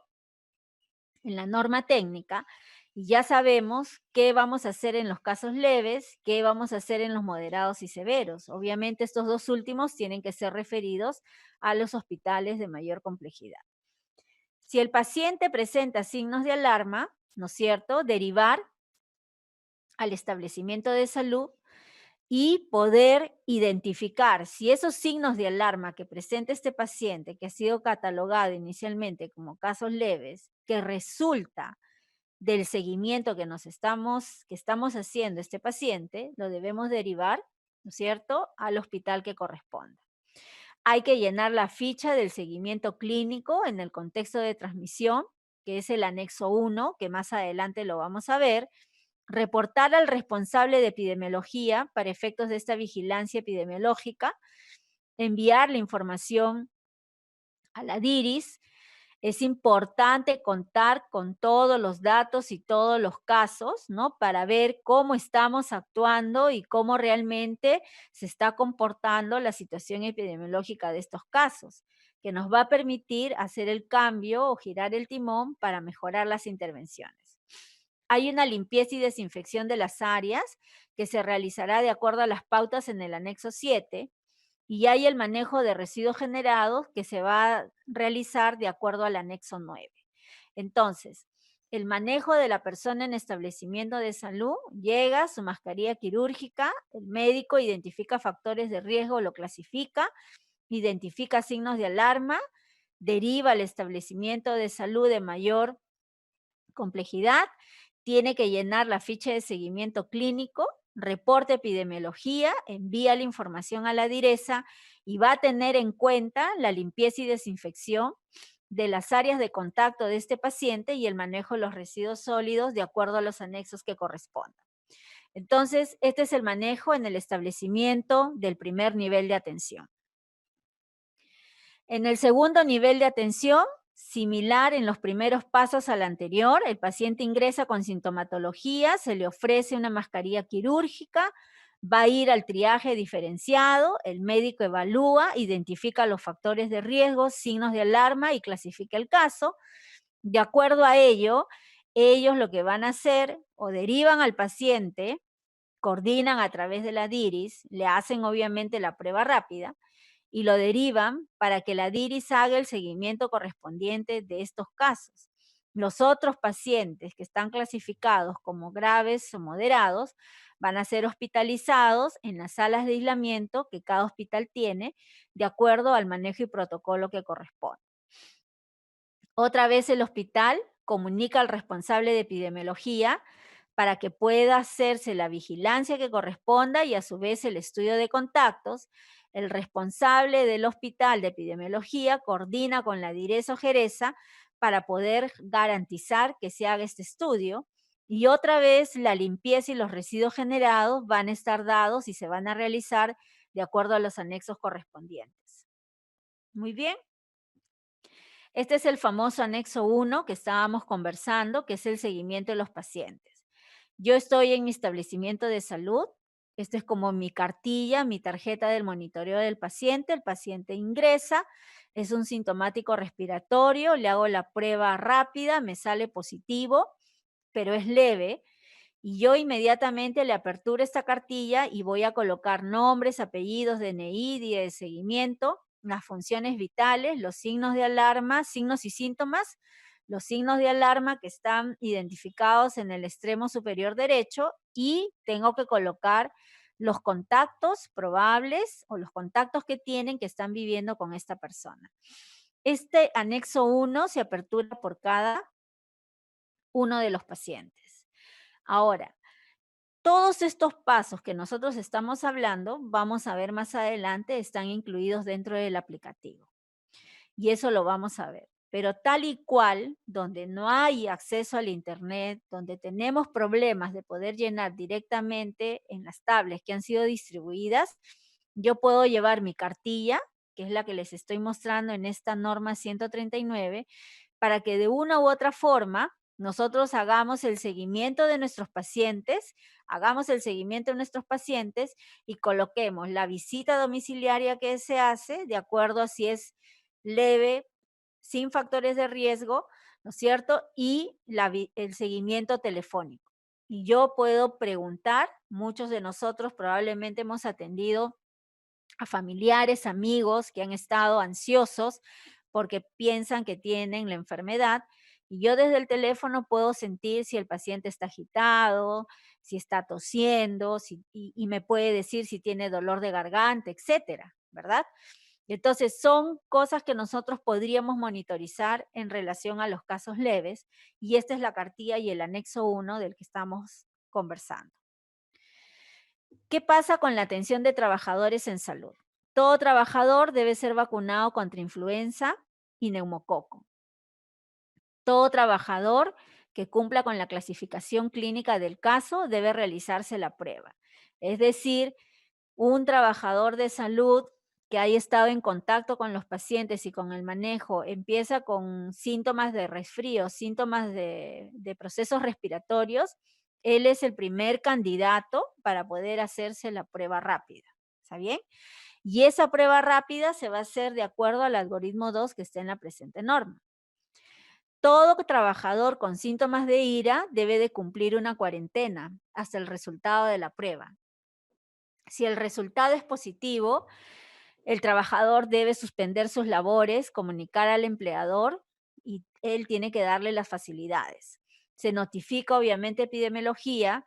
en la norma técnica y ya sabemos qué vamos a hacer en los casos leves, qué vamos a hacer en los moderados y severos. Obviamente estos dos últimos tienen que ser referidos a los hospitales de mayor complejidad. Si el paciente presenta signos de alarma, ¿no es cierto?, derivar al establecimiento de salud y poder identificar si esos signos de alarma que presenta este paciente, que ha sido catalogado inicialmente como casos leves, que resulta del seguimiento que estamos haciendo este paciente, lo debemos derivar, ¿no es cierto?, al hospital que corresponda. Hay que llenar la ficha del seguimiento clínico en el contexto de transmisión, que es el anexo 1, que más adelante lo vamos a ver, reportar al responsable de epidemiología para efectos de esta vigilancia epidemiológica, enviar la información a la DIRIS. Es importante contar con todos los datos y todos los casos, ¿no?, para ver cómo estamos actuando y cómo realmente se está comportando la situación epidemiológica de estos casos. que nos va a permitir hacer el cambio o girar el timón para mejorar las intervenciones. Hay una limpieza y desinfección de las áreas que se realizará de acuerdo a las pautas en el anexo 7, y hay el manejo de residuos generados que se va a realizar de acuerdo al anexo 9. Entonces, el manejo de la persona en establecimiento de salud: llega su mascarilla quirúrgica, el médico identifica factores de riesgo, lo clasifica, identifica signos de alarma, deriva al establecimiento de salud de mayor complejidad, tiene que llenar la ficha de seguimiento clínico, reporte epidemiología, envía la información a la direza y va a tener en cuenta la limpieza y desinfección de las áreas de contacto de este paciente y el manejo de los residuos sólidos de acuerdo a los anexos que correspondan. Entonces, este es el manejo en el establecimiento del primer nivel de atención. En el segundo nivel de atención, similar en los primeros pasos al anterior, el paciente ingresa con sintomatología, se le ofrece una mascarilla quirúrgica, va a ir al triaje diferenciado, el médico evalúa, identifica los factores de riesgo, signos de alarma y clasifica el caso. De acuerdo a ello, ellos lo que van a hacer, o derivan al paciente, coordinan a través de la DIRIS, le hacen obviamente la prueba rápida, y lo derivan para que la DIRIS haga el seguimiento correspondiente de estos casos. Los otros pacientes que están clasificados como graves o moderados van a ser hospitalizados en las salas de aislamiento que cada hospital tiene, de acuerdo al manejo y protocolo que corresponde. Otra vez el hospital comunica al responsable de epidemiología para que pueda hacerse la vigilancia que corresponda y a su vez el estudio de contactos. El responsable del hospital de epidemiología coordina con la direza o jereza para poder garantizar que se haga este estudio. Y otra vez la limpieza y los residuos generados van a estar dados y se van a realizar de acuerdo a los anexos correspondientes. Muy bien. Este es el famoso anexo 1 que estábamos conversando, que es el seguimiento de los pacientes. Yo estoy en mi establecimiento de salud. Esto es como mi cartilla, mi tarjeta del monitoreo del paciente. El paciente ingresa, es un sintomático respiratorio, le hago la prueba rápida, me sale positivo, pero es leve. Y yo inmediatamente le aperturo esta cartilla y voy a colocar nombres, apellidos, DNI, día de seguimiento, las funciones vitales, los signos de alarma, signos y síntomas, los signos de alarma que están identificados en el extremo superior derecho, y tengo que colocar los contactos probables o los contactos que tienen que están viviendo con esta persona. Este anexo 1 se apertura por cada uno de los pacientes. Ahora, todos estos pasos que nosotros estamos hablando, vamos a ver más adelante, están incluidos dentro del aplicativo. Y eso lo vamos a ver. Pero tal y cual, donde no hay acceso al Internet, donde tenemos problemas de poder llenar directamente en las tablets que han sido distribuidas, yo puedo llevar mi cartilla, que es la que les estoy mostrando en esta norma 139, para que de una u otra forma nosotros hagamos el seguimiento de nuestros pacientes, y coloquemos la visita domiciliaria que se hace de acuerdo a si es leve, sin factores de riesgo, ¿no es cierto? Y el seguimiento telefónico. Y yo puedo preguntar, muchos de nosotros probablemente hemos atendido a familiares, amigos que han estado ansiosos porque piensan que tienen la enfermedad, y yo desde el teléfono puedo sentir si el paciente está agitado, si está tosiendo, y me puede decir si tiene dolor de garganta, etcétera, ¿verdad? Entonces, son cosas que nosotros podríamos monitorizar en relación a los casos leves, y esta es la cartilla y el anexo 1 del que estamos conversando. ¿Qué pasa con la atención de trabajadores en salud? Todo trabajador debe ser vacunado contra influenza y neumococo. Todo trabajador que cumpla con la clasificación clínica del caso debe realizarse la prueba. Es decir, un trabajador de salud que haya estado en contacto con los pacientes y con el manejo empieza con síntomas de resfrío, síntomas de procesos respiratorios, él es el primer candidato para poder hacerse la prueba rápida, ¿Está bien? Y esa prueba rápida se va a hacer de acuerdo al algoritmo 2 que está en la presente norma. Todo trabajador con síntomas de ira debe de cumplir una cuarentena hasta el resultado de la prueba. Si el resultado es positivo, el trabajador debe suspender sus labores, comunicar al empleador y él tiene que darle las facilidades. Se notifica obviamente epidemiología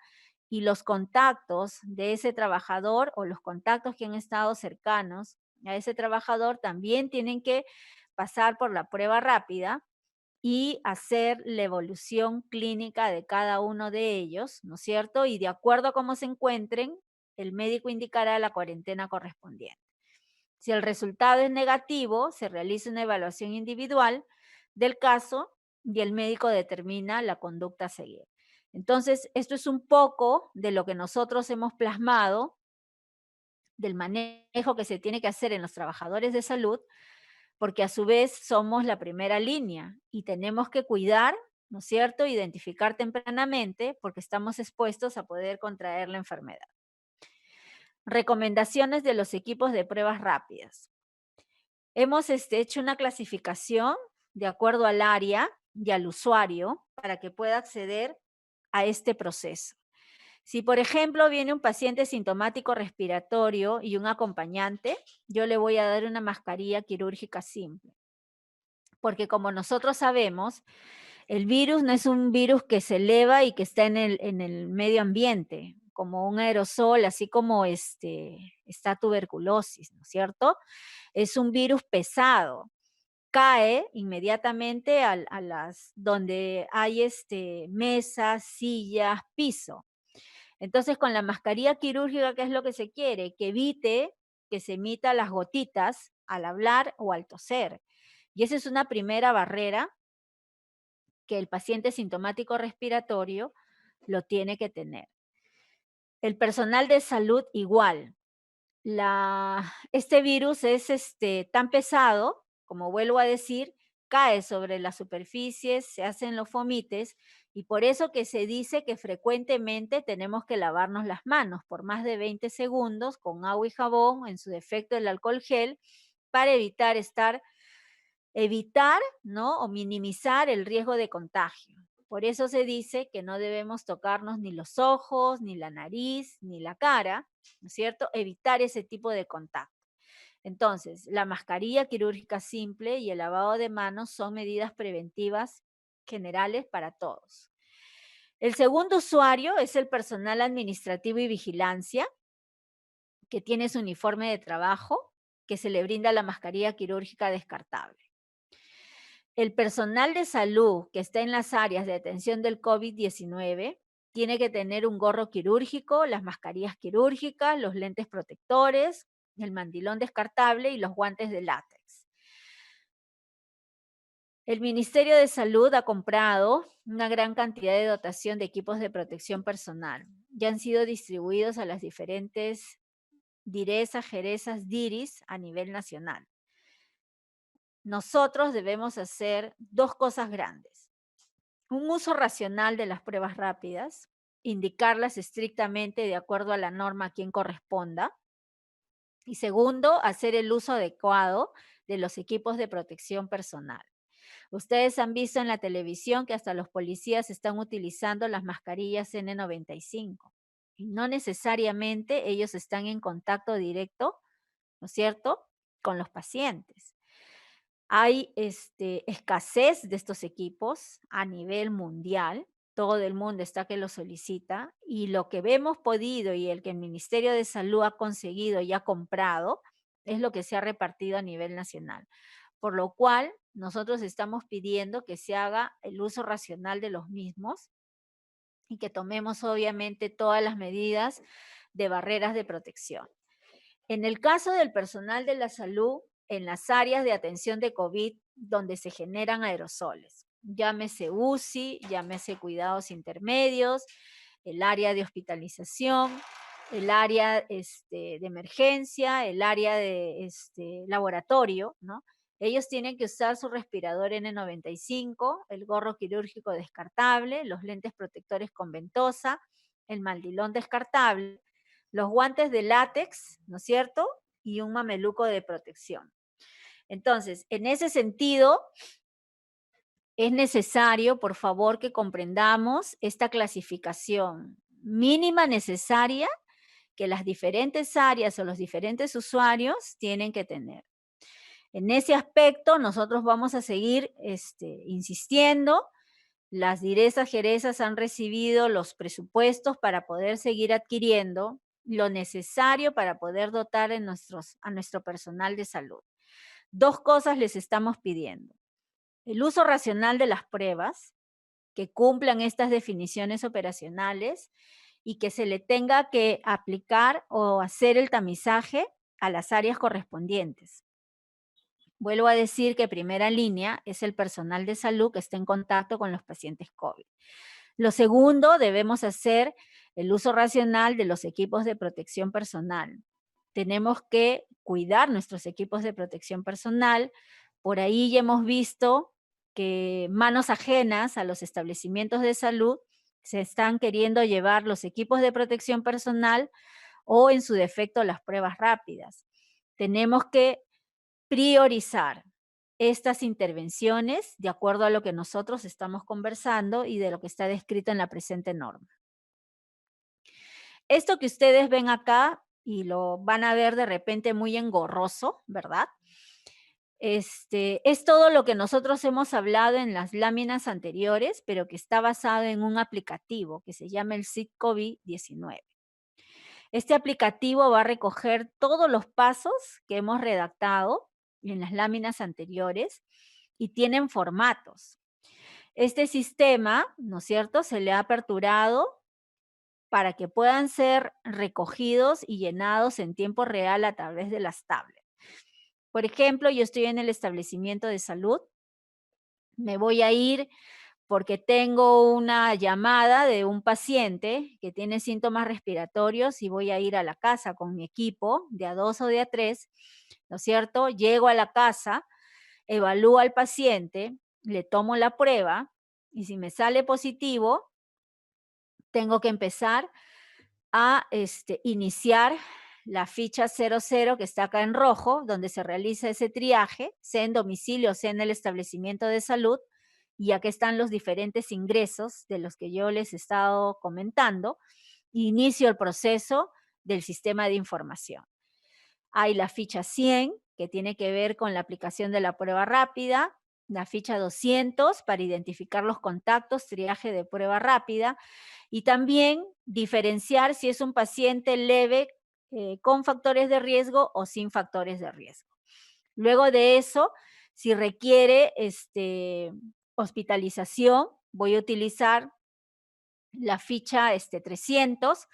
y los contactos de ese trabajador o los contactos que han estado cercanos a ese trabajador también tienen que pasar por la prueba rápida y hacer la evolución clínica de cada uno de ellos, ¿no es cierto? Y de acuerdo a cómo se encuentren, el médico indicará la cuarentena correspondiente. Si el resultado es negativo, se realiza una evaluación individual del caso y el médico determina la conducta a seguir. Entonces, esto es un poco de lo que nosotros hemos plasmado del manejo que se tiene que hacer en los trabajadores de salud, porque a su vez somos la primera línea y tenemos que cuidar, ¿no es cierto?, identificar tempranamente porque estamos expuestos a poder contraer la enfermedad. Recomendaciones de los equipos de pruebas rápidas. Hemos hecho una clasificación de acuerdo al área y al usuario para que pueda acceder a este proceso. Si, por ejemplo, viene un paciente sintomático respiratorio y un acompañante, yo le voy a dar una mascarilla quirúrgica simple. Porque como nosotros sabemos, el virus no es un virus que se eleva y que está en el medio ambiente, como un aerosol, así como está tuberculosis, ¿no es cierto? Es un virus pesado, cae inmediatamente a las donde hay mesas, sillas, piso. Entonces, con la mascarilla quirúrgica, ¿qué es lo que se quiere? Que evite que se emita las gotitas al hablar o al toser. Y esa es una primera barrera que el paciente sintomático respiratorio lo tiene que tener. El personal de salud igual. Este virus es tan pesado, como vuelvo a decir, cae sobre las superficies, se hacen los fomites y por eso que se dice que frecuentemente tenemos que lavarnos las manos por más de 20 segundos con agua y jabón, en su defecto el alcohol gel, para evitar, ¿no? O minimizar el riesgo de contagio. Por eso se dice que no debemos tocarnos ni los ojos, ni la nariz, ni la cara, ¿no es cierto? Evitar ese tipo de contacto. Entonces, la mascarilla quirúrgica simple y el lavado de manos son medidas preventivas generales para todos. El segundo usuario es el personal administrativo y vigilancia, que tiene su uniforme de trabajo, que se le brinda la mascarilla quirúrgica descartable. El personal de salud que está en las áreas de atención del COVID-19 tiene que tener un gorro quirúrgico, las mascarillas quirúrgicas, los lentes protectores, el mandilón descartable y los guantes de látex. El Ministerio de Salud ha comprado una gran cantidad de dotación de equipos de protección personal. Ya han sido distribuidos a las diferentes DIRESas, JERESas, DIRIS a nivel nacional. Nosotros debemos hacer dos cosas grandes. Un uso racional de las pruebas rápidas, indicarlas estrictamente de acuerdo a la norma a quien corresponda. Y segundo, hacer el uso adecuado de los equipos de protección personal. Ustedes han visto en la televisión que hasta los policías están utilizando las mascarillas N95. Y no necesariamente ellos están en contacto directo, ¿no es cierto?, con los pacientes. Hay escasez de estos equipos a nivel mundial. Todo el mundo está que lo solicita y lo que hemos podido y el que el Ministerio de Salud ha conseguido y ha comprado es lo que se ha repartido a nivel nacional. Por lo cual, nosotros estamos pidiendo que se haga el uso racional de los mismos y que tomemos obviamente todas las medidas de barreras de protección. En el caso del personal de la salud, en las áreas de atención de COVID, donde se generan aerosoles, llámese UCI, llámese cuidados intermedios, el área de hospitalización, el área de emergencia, el área de laboratorio, ¿no? Ellos tienen que usar su respirador N95, el gorro quirúrgico descartable, los lentes protectores con ventosa, el mandilón descartable, los guantes de látex, ¿no es cierto? Y un mameluco de protección. Entonces, en ese sentido, es necesario, por favor, que comprendamos esta clasificación mínima necesaria que las diferentes áreas o los diferentes usuarios tienen que tener. En ese aspecto, nosotros vamos a seguir insistiendo. Las directas gerezas han recibido los presupuestos para poder seguir adquiriendo lo necesario para poder dotar a nuestro personal de salud. Dos cosas les estamos pidiendo: el uso racional de las pruebas, que cumplan estas definiciones operacionales y que se le tenga que aplicar o hacer el tamizaje a las áreas correspondientes. Vuelvo a decir que primera línea es el personal de salud que está en contacto con los pacientes COVID. Lo segundo, debemos hacer el uso racional de los equipos de protección personal. Tenemos que cuidar nuestros equipos de protección personal. Por ahí ya hemos visto que manos ajenas a los establecimientos de salud se están queriendo llevar los equipos de protección personal o, en su defecto, las pruebas rápidas. Tenemos que priorizar estas intervenciones de acuerdo a lo que nosotros estamos conversando y de lo que está descrito en la presente norma. Esto que ustedes ven acá, y lo van a ver de repente muy engorroso, ¿verdad? Es todo lo que nosotros hemos hablado en las láminas anteriores, pero que está basado en un aplicativo que se llama el SID COVID-19. Este aplicativo va a recoger todos los pasos que hemos redactado en las láminas anteriores y tienen formatos. Este sistema, ¿no es cierto?, se le ha aperturado para que puedan ser recogidos y llenados en tiempo real a través de las tablets. Por ejemplo, yo estoy en el establecimiento de salud, me voy a ir porque tengo una llamada de un paciente que tiene síntomas respiratorios y voy a ir a la casa con mi equipo de A2 o de A3, ¿no es cierto? Llego a la casa, evalúo al paciente, le tomo la prueba y si me sale positivo, tengo que empezar a iniciar la ficha 00 que está acá en rojo, donde se realiza ese triaje, sea en domicilio, sea en el establecimiento de salud, y aquí están los diferentes ingresos de los que yo les he estado comentando. Inicio el proceso del sistema de información. Hay la ficha 100, que tiene que ver con la aplicación de la prueba rápida, la ficha 200 para identificar los contactos, triaje de prueba rápida, y también diferenciar si es un paciente leve con factores de riesgo o sin factores de riesgo. Luego de eso, si requiere hospitalización, voy a utilizar la ficha 300,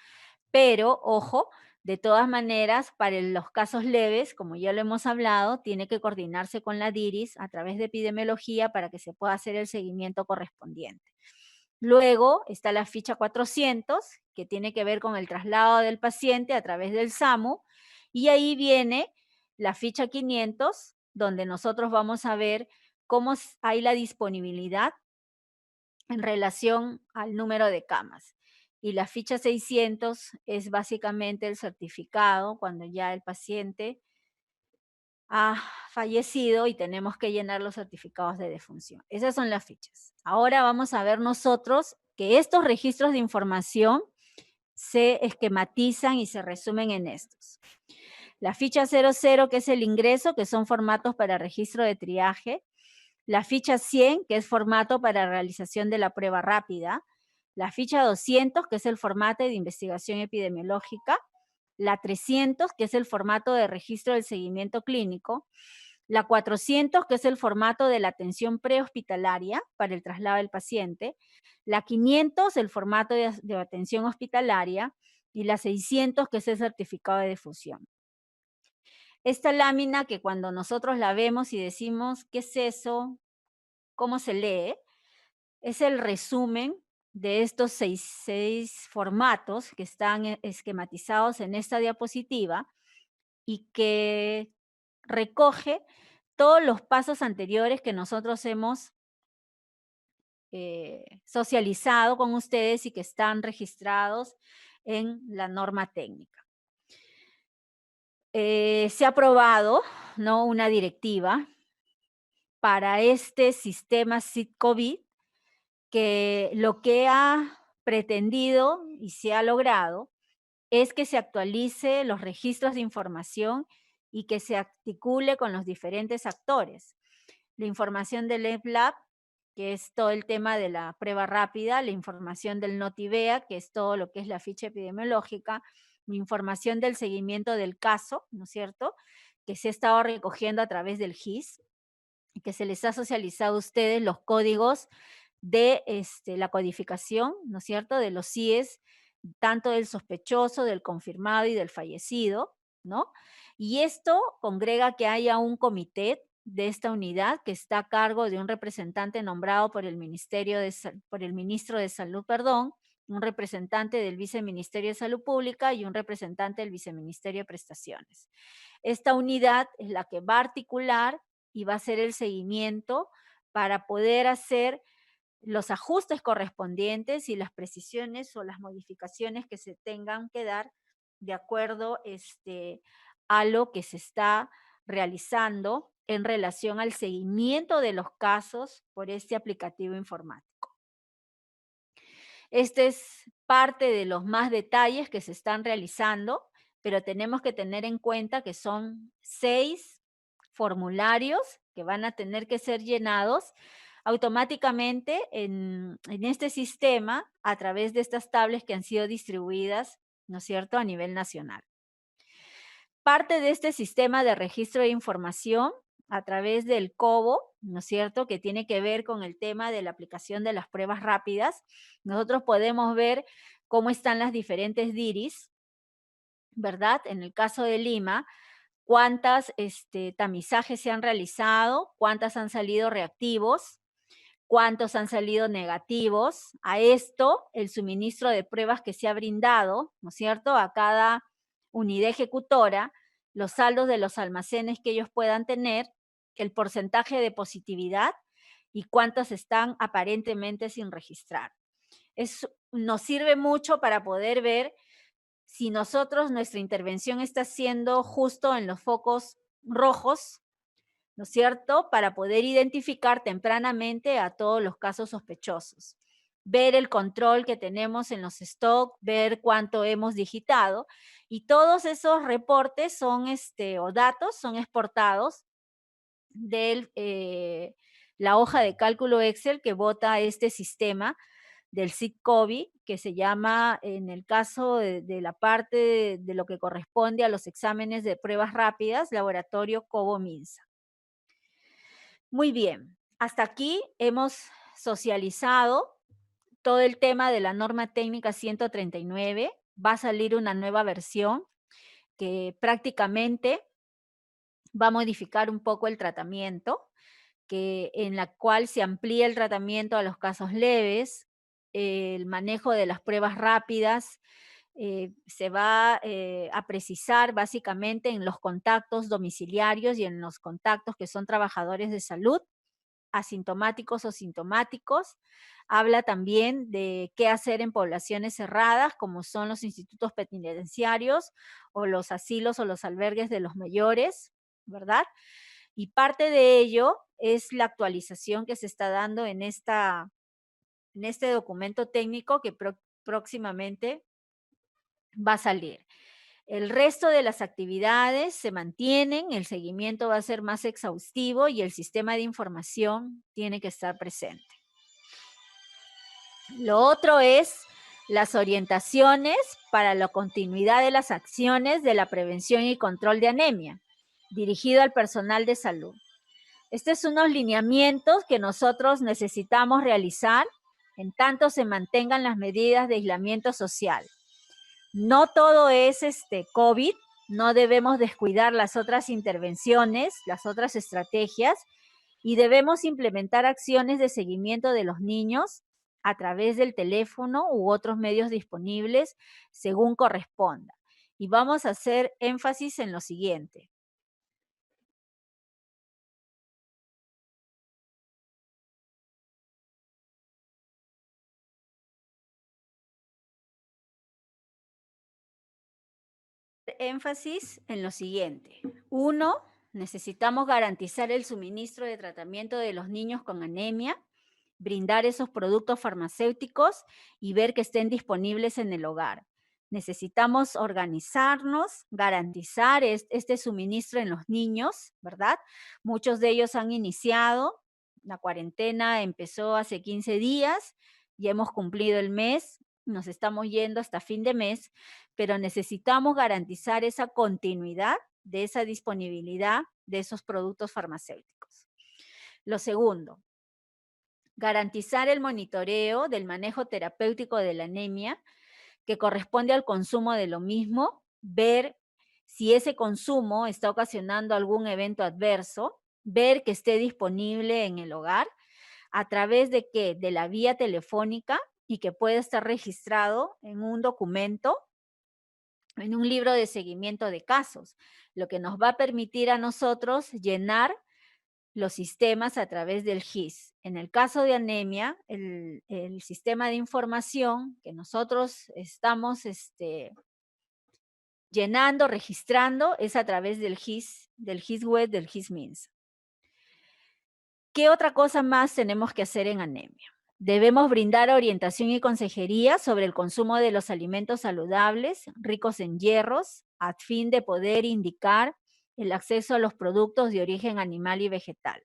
pero ojo, de todas maneras, para los casos leves, como ya lo hemos hablado, tiene que coordinarse con la DIRIS a través de epidemiología para que se pueda hacer el seguimiento correspondiente. Luego está la ficha 400, que tiene que ver con el traslado del paciente a través del SAMU, y ahí viene la ficha 500, donde nosotros vamos a ver cómo hay la disponibilidad en relación al número de camas. Y la ficha 600 es básicamente el certificado cuando ya el paciente ha fallecido y tenemos que llenar los certificados de defunción. Esas son las fichas. Ahora vamos a ver nosotros que estos registros de información se esquematizan y se resumen en estos. La ficha 00, que es el ingreso, que son formatos para registro de triaje. La ficha 100, que es formato para realización de la prueba rápida. La ficha 200, que es el formato de investigación epidemiológica. La 300, que es el formato de registro del seguimiento clínico. La 400, que es el formato de la atención prehospitalaria para el traslado del paciente. La 500, el formato de atención hospitalaria. Y la 600, que es el certificado de defunción. Esta lámina que cuando nosotros la vemos y decimos, ¿qué es eso? ¿Cómo se lee? Es el resumen de estos seis formatos que están esquematizados en esta diapositiva y que recoge todos los pasos anteriores que nosotros hemos socializado con ustedes y que están registrados en la norma técnica. se ha aprobado, ¿no?, una directiva para este sistema SID-COVID, que lo que ha pretendido y se ha logrado es que se actualice los registros de información y que se articule con los diferentes actores. La información del EPLAB, que es todo el tema de la prueba rápida, la información del NOTIVEA, que es todo lo que es la ficha epidemiológica, la información del seguimiento del caso, ¿no es cierto?, que se ha estado recogiendo a través del GIS, y que se les ha socializado a ustedes los códigos de la codificación, ¿no es cierto?, de los CIES, tanto del sospechoso, del confirmado y del fallecido, ¿no? Y esto congrega que haya un comité de esta unidad que está a cargo de un representante nombrado por el por el ministro de Salud, perdón, un representante del Viceministerio de Salud Pública y un representante del Viceministerio de Prestaciones. Esta unidad es la que va a articular y va a hacer el seguimiento para poder hacer los ajustes correspondientes y las precisiones o las modificaciones que se tengan que dar de acuerdo a lo que se está realizando en relación al seguimiento de los casos por este aplicativo informático. Este es parte de los más detalles que se están realizando, pero tenemos que tener en cuenta que son 6 formularios que van a tener que ser llenados automáticamente en este sistema a través de estas tablets que han sido distribuidas, ¿no es cierto?, a nivel nacional. Parte de este sistema de registro de información a través del COBO, ¿no es cierto?, que tiene que ver con el tema de la aplicación de las pruebas rápidas, nosotros podemos ver cómo están las diferentes DIRIs, ¿verdad? En el caso de Lima, cuántas tamizajes se han realizado, cuántas han salido reactivos, cuántos han salido negativos. A esto, el suministro de pruebas que se ha brindado, ¿no es cierto?, a cada unidad ejecutora, los saldos de los almacenes que ellos puedan tener, el porcentaje de positividad y cuántas están aparentemente sin registrar. Nos sirve mucho para poder ver si nuestra intervención está siendo justo en los focos rojos, ¿no es cierto?, para poder identificar tempranamente a todos los casos sospechosos. Ver el control que tenemos en los stocks, ver cuánto hemos digitado, y todos esos reportes son, o datos son exportados de la hoja de cálculo Excel que bota este sistema del SID-COVID, que se llama, en el caso de la parte de lo que corresponde a los exámenes de pruebas rápidas, laboratorio COBO-MINSA. Muy bien, hasta aquí hemos socializado todo el tema de la norma técnica 139. Va a salir una nueva versión que prácticamente va a modificar un poco el tratamiento, en la cual se amplía el tratamiento a los casos leves, el manejo de las pruebas rápidas, se va a precisar básicamente en los contactos domiciliarios y en los contactos que son trabajadores de salud, asintomáticos o sintomáticos. Habla también de qué hacer en poblaciones cerradas, como son los institutos penitenciarios o los asilos o los albergues de los mayores, ¿verdad? Y parte de ello es la actualización que se está dando en este documento técnico que próximamente va a salir. El resto de las actividades se mantienen, el seguimiento va a ser más exhaustivo y el sistema de información tiene que estar presente. Lo otro es las orientaciones para la continuidad de las acciones de la prevención y control de anemia, dirigido al personal de salud. Estos son unos lineamientos que nosotros necesitamos realizar en tanto se mantengan las medidas de aislamiento social. No todo es COVID, no debemos descuidar las otras intervenciones, las otras estrategias, y debemos implementar acciones de seguimiento de los niños a través del teléfono u otros medios disponibles según corresponda. Y vamos a hacer énfasis en lo siguiente. énfasis en lo siguiente. Uno, necesitamos garantizar el suministro de tratamiento de los niños con anemia, brindar esos productos farmacéuticos y ver que estén disponibles en el hogar. Necesitamos organizarnos, garantizar este suministro en los niños, ¿verdad? Muchos de ellos han iniciado, la cuarentena empezó hace 15 días, ya hemos cumplido el mes, nos estamos yendo hasta fin de mes, pero necesitamos garantizar esa continuidad de esa disponibilidad de esos productos farmacéuticos. Lo segundo, garantizar el monitoreo del manejo terapéutico de la anemia que corresponde al consumo de lo mismo, ver si ese consumo está ocasionando algún evento adverso, ver que esté disponible en el hogar, a través de qué, de la vía telefónica y que pueda estar registrado en un documento, en un libro de seguimiento de casos, lo que nos va a permitir a nosotros llenar los sistemas a través del GIS. En el caso de anemia, el sistema de información que nosotros estamos llenando, registrando, es a través del GIS web, del GIS MINSA. ¿Qué otra cosa más tenemos que hacer en anemia? Debemos brindar orientación y consejería sobre el consumo de los alimentos saludables, ricos en hierros, a fin de poder indicar el acceso a los productos de origen animal y vegetal.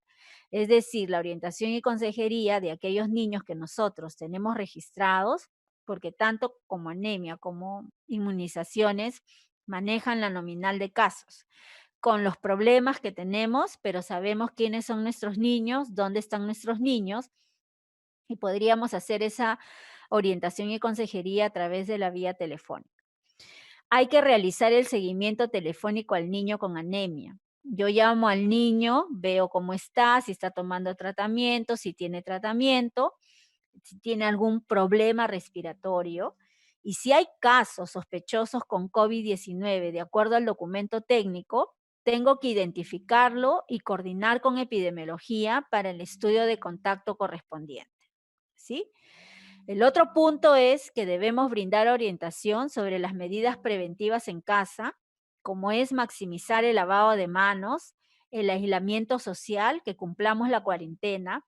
Es decir, la orientación y consejería de aquellos niños que nosotros tenemos registrados, porque tanto como anemia como inmunizaciones manejan la nominal de casos con los problemas que tenemos, pero sabemos quiénes son nuestros niños, dónde están nuestros niños, y podríamos hacer esa orientación y consejería a través de la vía telefónica. Hay que realizar el seguimiento telefónico al niño con anemia. Yo llamo al niño, veo cómo está, si está tomando tratamiento, si tiene tratamiento, si tiene algún problema respiratorio. Y si hay casos sospechosos con COVID-19, de acuerdo al documento técnico, tengo que identificarlo y coordinar con epidemiología para el estudio de contacto correspondiente. ¿Sí? El otro punto es que debemos brindar orientación sobre las medidas preventivas en casa, como es maximizar el lavado de manos, el aislamiento social, que cumplamos la cuarentena,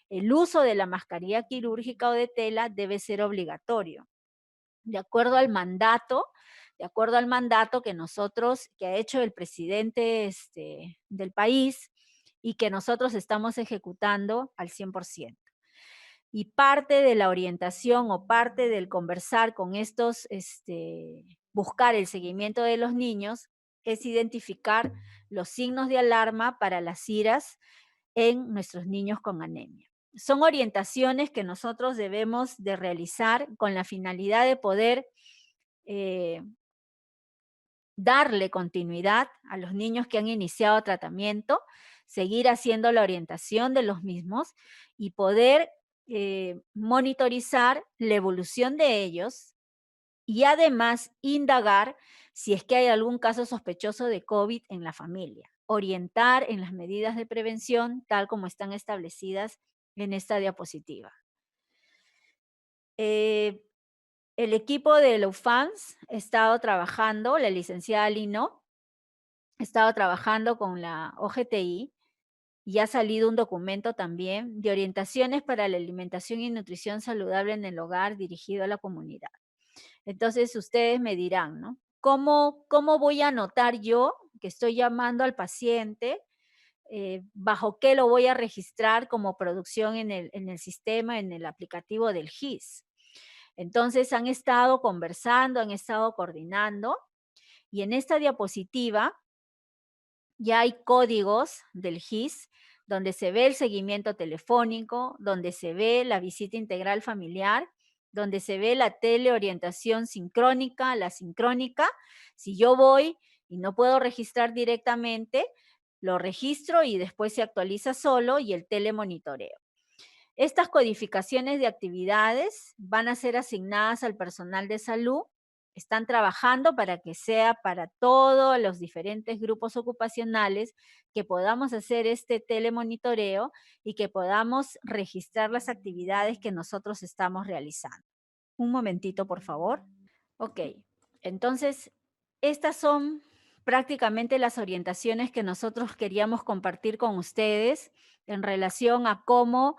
el uso de la mascarilla quirúrgica o de tela debe ser obligatorio, de acuerdo al mandato, que ha hecho el presidente del país y que nosotros estamos ejecutando al 100%. Y parte de la orientación o parte del conversar con estos, buscar el seguimiento de los niños, es identificar los signos de alarma para las iras en nuestros niños con anemia. Son orientaciones que nosotros debemos de realizar con la finalidad de poder darle continuidad a los niños que han iniciado tratamiento, seguir haciendo la orientación de los mismos y poder monitorizar la evolución de ellos y además indagar si es que hay algún caso sospechoso de COVID en la familia. Orientar en las medidas de prevención tal como están establecidas en esta diapositiva. El equipo de la UFAMS ha estado trabajando, la licenciada Lino, ha estado trabajando con la OGTI y ha salido un documento también de orientaciones para la alimentación y nutrición saludable en el hogar dirigido a la comunidad. Entonces ustedes me dirán, ¿no? ¿Cómo voy a anotar yo que estoy llamando al paciente? ¿Bajo qué lo voy a registrar como producción en el sistema, en el aplicativo del GIS? Entonces han estado conversando, han estado coordinando y en esta diapositiva ya hay códigos del GIS donde se ve el seguimiento telefónico, donde se ve la visita integral familiar, donde se ve la teleorientación sincrónica, la sincrónica. Si yo voy y no puedo registrar directamente, lo registro y después se actualiza solo y el telemonitoreo. Estas codificaciones de actividades van a ser asignadas al personal de salud. Están trabajando para que sea para todos los diferentes grupos ocupacionales, que podamos hacer este telemonitoreo y que podamos registrar las actividades que nosotros estamos realizando. Un momentito, por favor. Ok, entonces Estas son prácticamente las orientaciones que nosotros queríamos compartir con ustedes en relación a cómo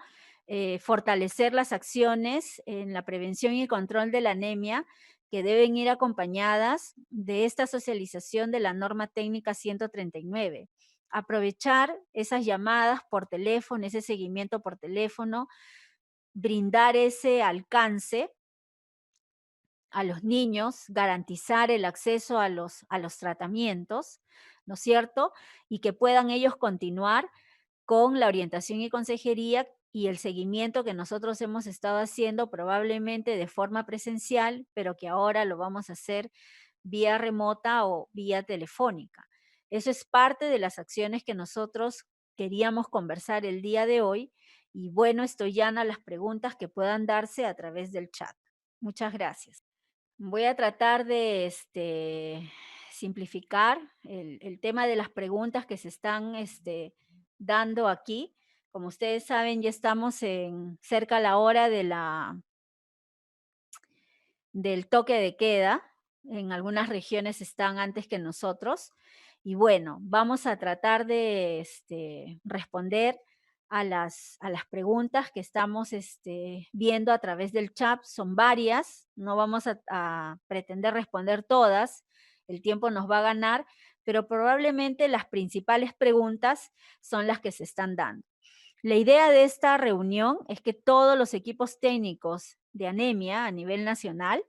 fortalecer las acciones en la prevención y control de la anemia, que deben ir acompañadas de esta socialización de la norma técnica 139. Aprovechar esas llamadas por teléfono, ese seguimiento por teléfono, brindar ese alcance a los niños, garantizar el acceso a los tratamientos, ¿no es cierto? Y que puedan ellos continuar con la orientación y consejería y el seguimiento que nosotros hemos estado haciendo probablemente de forma presencial, pero que ahora lo vamos a hacer vía remota o vía telefónica. Eso es parte de las acciones que nosotros queríamos conversar el día de hoy y bueno, estoy ya a las preguntas que puedan darse a través del chat. Muchas gracias. Voy a tratar de simplificar el tema de las preguntas que se están dando aquí. Como ustedes saben, ya estamos cerca a la hora del toque de queda. En algunas regiones están antes que nosotros. Y bueno, vamos a tratar de responder a las preguntas que estamos viendo a través del chat. Son varias, no vamos a pretender responder todas, el tiempo nos va a ganar, pero probablemente las principales preguntas son las que se están dando. La idea de esta reunión es que todos los equipos técnicos de anemia a nivel nacional,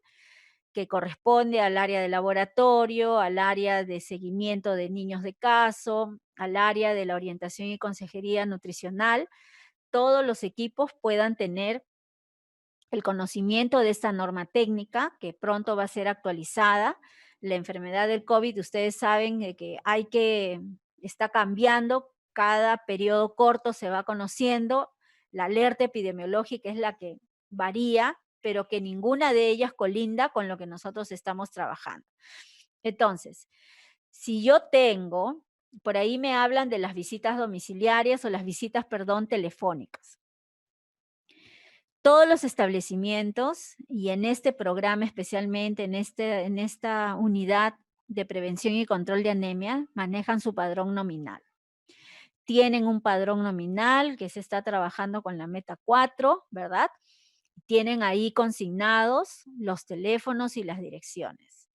que corresponde al área de laboratorio, al área de seguimiento de niños de caso, al área de la orientación y consejería nutricional, todos los equipos puedan tener el conocimiento de esta norma técnica que pronto va a ser actualizada. La enfermedad del COVID, ustedes saben que está cambiando, cada periodo corto se va conociendo, la alerta epidemiológica es la que varía, pero que ninguna de ellas colinda con lo que nosotros estamos trabajando. Entonces, si yo tengo, por ahí me hablan de las visitas domiciliarias o las visitas, perdón, telefónicas. Todos los establecimientos y en este programa especialmente, en esta unidad de prevención y control de anemia, manejan su padrón nominal. Tienen un padrón nominal que se está trabajando con la meta 4, ¿verdad? Tienen ahí consignados los teléfonos y las direcciones.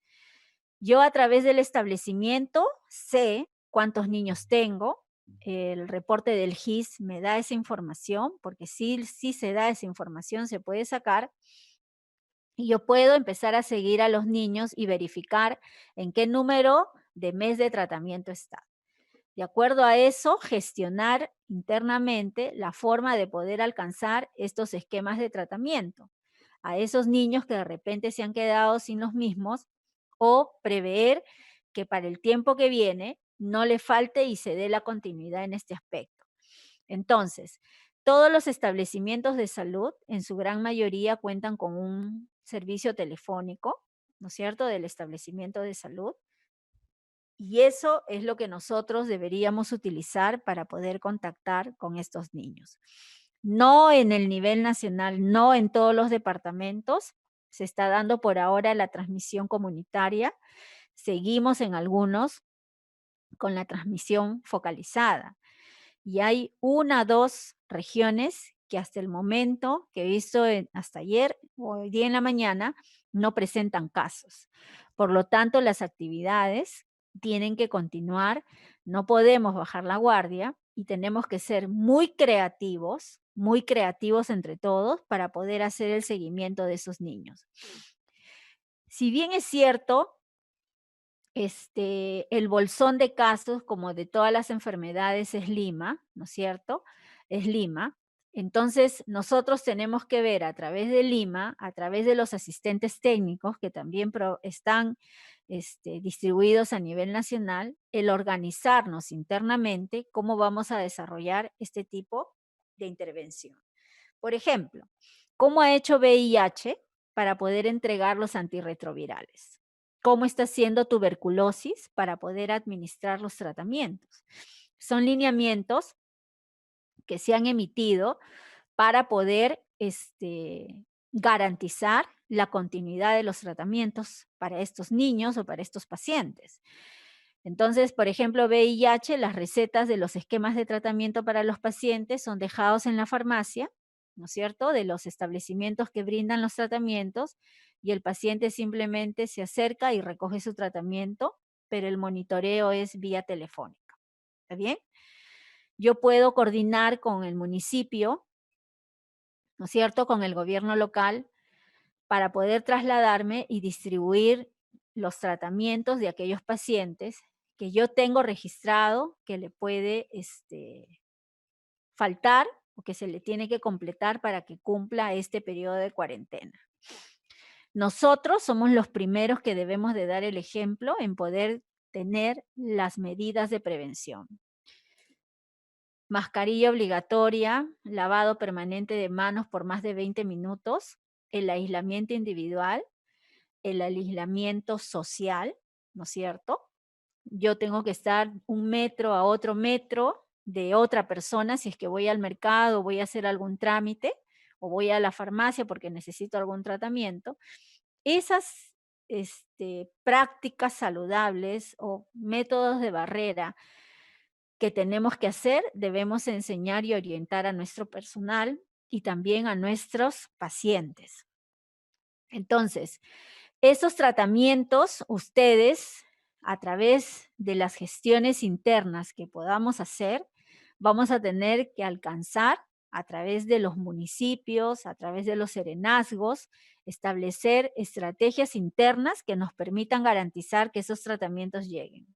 Yo a través del establecimiento sé cuántos niños tengo, el reporte del GIS me da esa información, porque sí se da esa información, se puede sacar, y yo puedo empezar a seguir a los niños y verificar en qué número de mes de tratamiento está. De acuerdo a eso, gestionar internamente la forma de poder alcanzar estos esquemas de tratamiento a esos niños que de repente se han quedado sin los mismos o prever que para el tiempo que viene no le falte y se dé la continuidad en este aspecto. Entonces, todos los establecimientos de salud, en su gran mayoría, cuentan con un servicio telefónico, ¿no es cierto?, del establecimiento de salud. Y eso es lo que nosotros deberíamos utilizar para poder contactar con estos niños. No en el nivel nacional, no en todos los departamentos. Se está dando por ahora la transmisión comunitaria. Seguimos en algunos con la transmisión focalizada. Y hay 1 o 2 regiones que hasta el momento, que he visto hasta ayer o hoy día en la mañana, no presentan casos. Por lo tanto, las actividades tienen que continuar, no podemos bajar la guardia y tenemos que ser muy creativos entre todos para poder hacer el seguimiento de esos niños. Si bien es cierto, el bolsón de casos, como de todas las enfermedades, es Lima, ¿no es cierto? Es Lima. Entonces, nosotros tenemos que ver a través de Lima, a través de los asistentes técnicos que también están distribuidos a nivel nacional, el organizarnos internamente cómo vamos a desarrollar este tipo de intervención. Por ejemplo, ¿cómo ha hecho VIH para poder entregar los antirretrovirales? ¿Cómo está haciendo tuberculosis para poder administrar los tratamientos? Son lineamientos que se han emitido para poder garantizar la continuidad de los tratamientos para estos niños o para estos pacientes. Entonces, por ejemplo, VIH, las recetas de los esquemas de tratamiento para los pacientes son dejados en la farmacia, ¿no es cierto?, de los establecimientos que brindan los tratamientos, y el paciente simplemente se acerca y recoge su tratamiento, pero el monitoreo es vía telefónica. ¿Está bien? Yo puedo coordinar con el municipio, ¿no es cierto?, con el gobierno local, para poder trasladarme y distribuir los tratamientos de aquellos pacientes que yo tengo registrado que le puede faltar o que se le tiene que completar para que cumpla este periodo de cuarentena. Nosotros somos los primeros que debemos de dar el ejemplo en poder tener las medidas de prevención. Mascarilla obligatoria, lavado permanente de manos por más de 20 minutos, el aislamiento individual, el aislamiento social, ¿no es cierto? Yo tengo que estar 1 metro a otro metro de otra persona si es que voy al mercado, voy a hacer algún trámite o voy a la farmacia porque necesito algún tratamiento. Esas prácticas saludables o métodos de barrera que tenemos que hacer, debemos enseñar y orientar a nuestro personal y también a nuestros pacientes. Entonces, esos tratamientos, ustedes, a través de las gestiones internas que podamos hacer, vamos a tener que alcanzar a través de los municipios, a través de los serenazgos, establecer estrategias internas que nos permitan garantizar que esos tratamientos lleguen.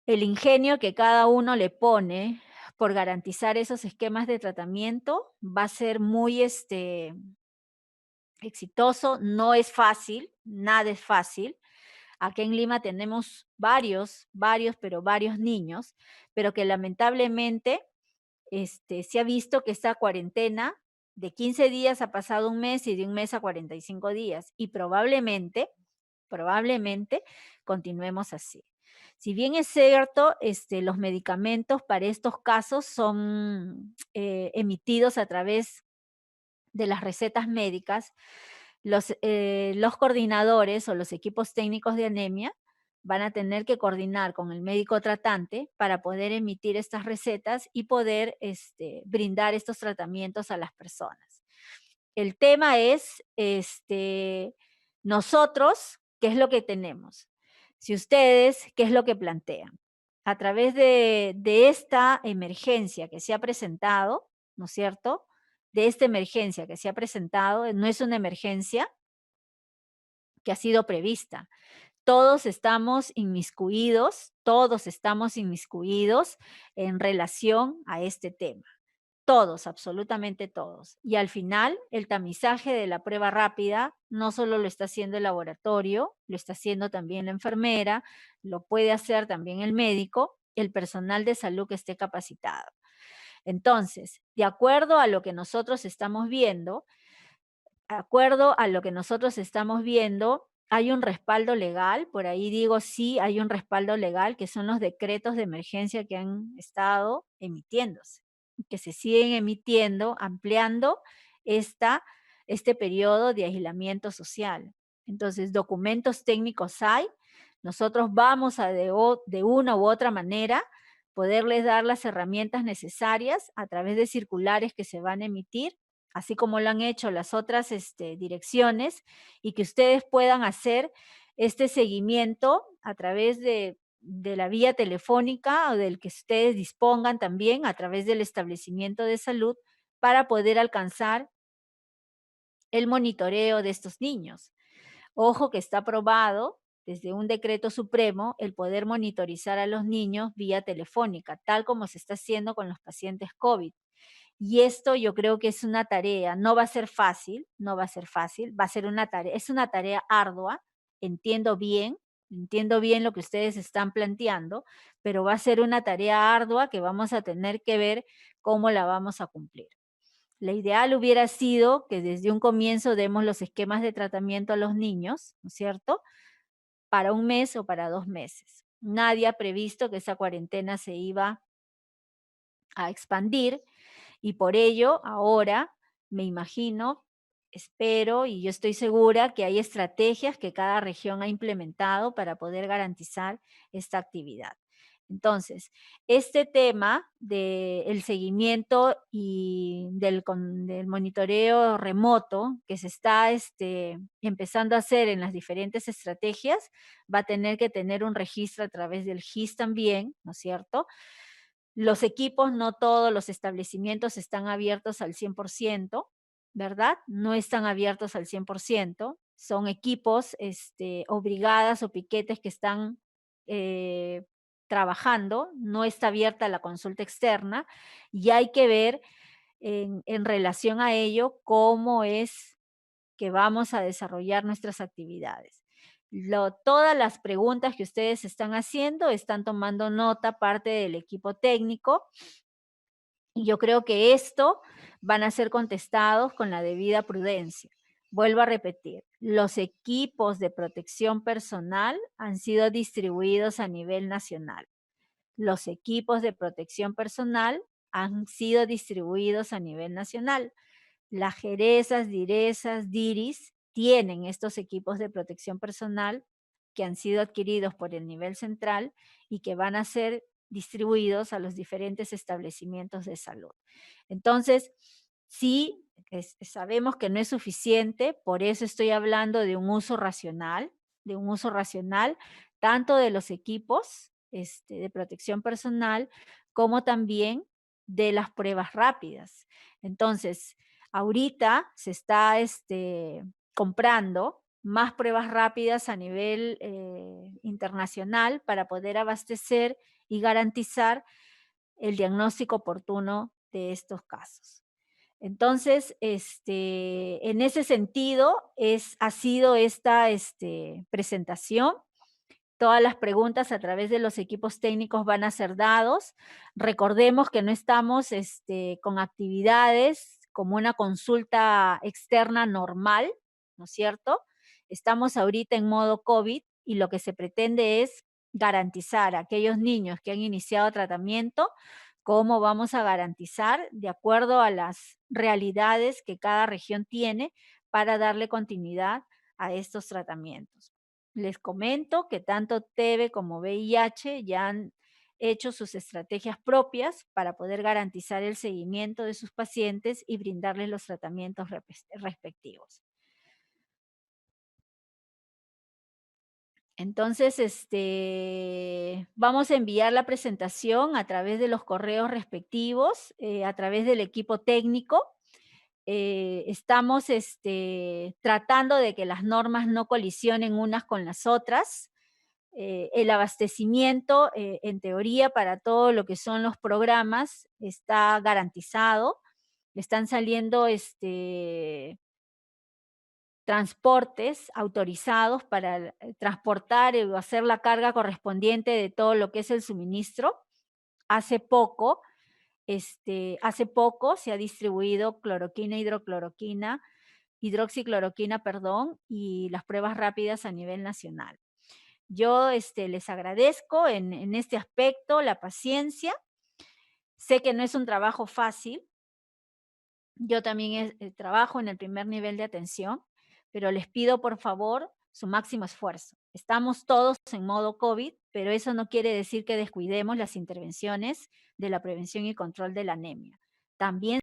El ingenio que cada uno le pone por garantizar esos esquemas de tratamiento va a ser muy exitoso, no es fácil, nada es fácil. Aquí en Lima tenemos pero varios niños, pero que lamentablemente se ha visto que esta cuarentena de 15 días ha pasado un mes y de un mes a 45 días y probablemente continuemos así. Si bien es cierto, los medicamentos para estos casos son emitidos a través de las recetas médicas, los coordinadores o los equipos técnicos de anemia van a tener que coordinar con el médico tratante para poder emitir estas recetas y poder brindar estos tratamientos a las personas. El tema es, nosotros, ¿qué es lo que tenemos? Si ustedes, ¿qué es lo que plantean? A través de esta emergencia que se ha presentado, ¿no es cierto?, de esta emergencia que se ha presentado, no es una emergencia que ha sido prevista. Todos estamos inmiscuidos en relación a este tema. Todos, absolutamente todos. Y al final, el tamizaje de la prueba rápida no solo lo está haciendo el laboratorio, lo está haciendo también la enfermera, lo puede hacer también el médico, el personal de salud que esté capacitado. Entonces, de acuerdo a lo que nosotros estamos viendo, hay un respaldo legal, por ahí digo sí, hay un respaldo legal, que son los decretos de emergencia que han estado emitiéndose, que se siguen emitiendo, ampliando este periodo de aislamiento social. Entonces, documentos técnicos hay, nosotros vamos a de una u otra manera poderles dar las herramientas necesarias a través de circulares que se van a emitir, así como lo han hecho las otras direcciones, y que ustedes puedan hacer este seguimiento a través de la vía telefónica o del que ustedes dispongan también a través del establecimiento de salud para poder alcanzar el monitoreo de estos niños. Ojo que está aprobado desde un decreto supremo el poder monitorizar a los niños vía telefónica, tal como se está haciendo con los pacientes COVID. Y esto yo creo que es una tarea, no va a ser fácil, va a ser una tarea, es una tarea ardua, entiendo bien lo que ustedes están planteando, pero va a ser una tarea ardua que vamos a tener que ver cómo la vamos a cumplir. La ideal hubiera sido que desde un comienzo demos los esquemas de tratamiento a los niños, ¿no es cierto?, para un mes o para 2 meses. Nadie ha previsto que esa cuarentena se iba a expandir y por ello ahora me imagino, espero y yo estoy segura que hay estrategias que cada región ha implementado para poder garantizar esta actividad. Entonces, este tema del seguimiento y del monitoreo remoto que se está empezando a hacer en las diferentes estrategias, va a tener que tener un registro a través del GIS también, ¿no es cierto? Los equipos, no todos los establecimientos están abiertos al 100%, ¿verdad? No están abiertos al 100%, son equipos o brigadas o piquetes que están trabajando, no está abierta la consulta externa y hay que ver en relación a ello cómo es que vamos a desarrollar nuestras actividades. Todas las preguntas que ustedes están haciendo están tomando nota parte del equipo técnico y yo creo que esto van a ser contestados con la debida prudencia. Vuelvo a repetir, los equipos de protección personal han sido distribuidos a nivel nacional. Los equipos de protección personal han sido distribuidos a nivel nacional. Las Jeresas, Diresas, Diris tienen estos equipos de protección personal que han sido adquiridos por el nivel central y que van a ser distribuidos a los diferentes establecimientos de salud. Entonces, sí, sabemos que no es suficiente, por eso estoy hablando de un uso racional, tanto de los equipos de protección personal como también de las pruebas rápidas. Entonces, ahorita se está comprando más pruebas rápidas a nivel internacional para poder abastecer y garantizar el diagnóstico oportuno de estos casos. Entonces, en ese sentido, ha sido esta presentación. Todas las preguntas a través de los equipos técnicos van a ser dados. Recordemos que no estamos con actividades como una consulta externa normal, ¿no es cierto? Estamos ahorita en modo COVID y lo que se pretende es garantizar a aquellos niños que han iniciado tratamiento, cómo vamos a garantizar de acuerdo a las realidades que cada región tiene para darle continuidad a estos tratamientos. Les comento que tanto TB como VIH ya han hecho sus estrategias propias para poder garantizar el seguimiento de sus pacientes y brindarles los tratamientos respectivos. Entonces, vamos a enviar la presentación a través de los correos respectivos, a través del equipo técnico. Estamos tratando de que las normas no colisionen unas con las otras. El abastecimiento, en teoría, para todo lo que son los programas está garantizado. Están saliendo transportes autorizados para transportar o hacer la carga correspondiente de todo lo que es el suministro. Hace poco se ha distribuido cloroquina, hidroxicloroquina, perdón, y las pruebas rápidas a nivel nacional. Yo les agradezco en este aspecto la paciencia. Sé que no es un trabajo fácil. Yo también trabajo en el primer nivel de atención, pero les pido por favor su máximo esfuerzo. Estamos todos en modo COVID, pero eso no quiere decir que descuidemos las intervenciones de la prevención y control de la anemia. También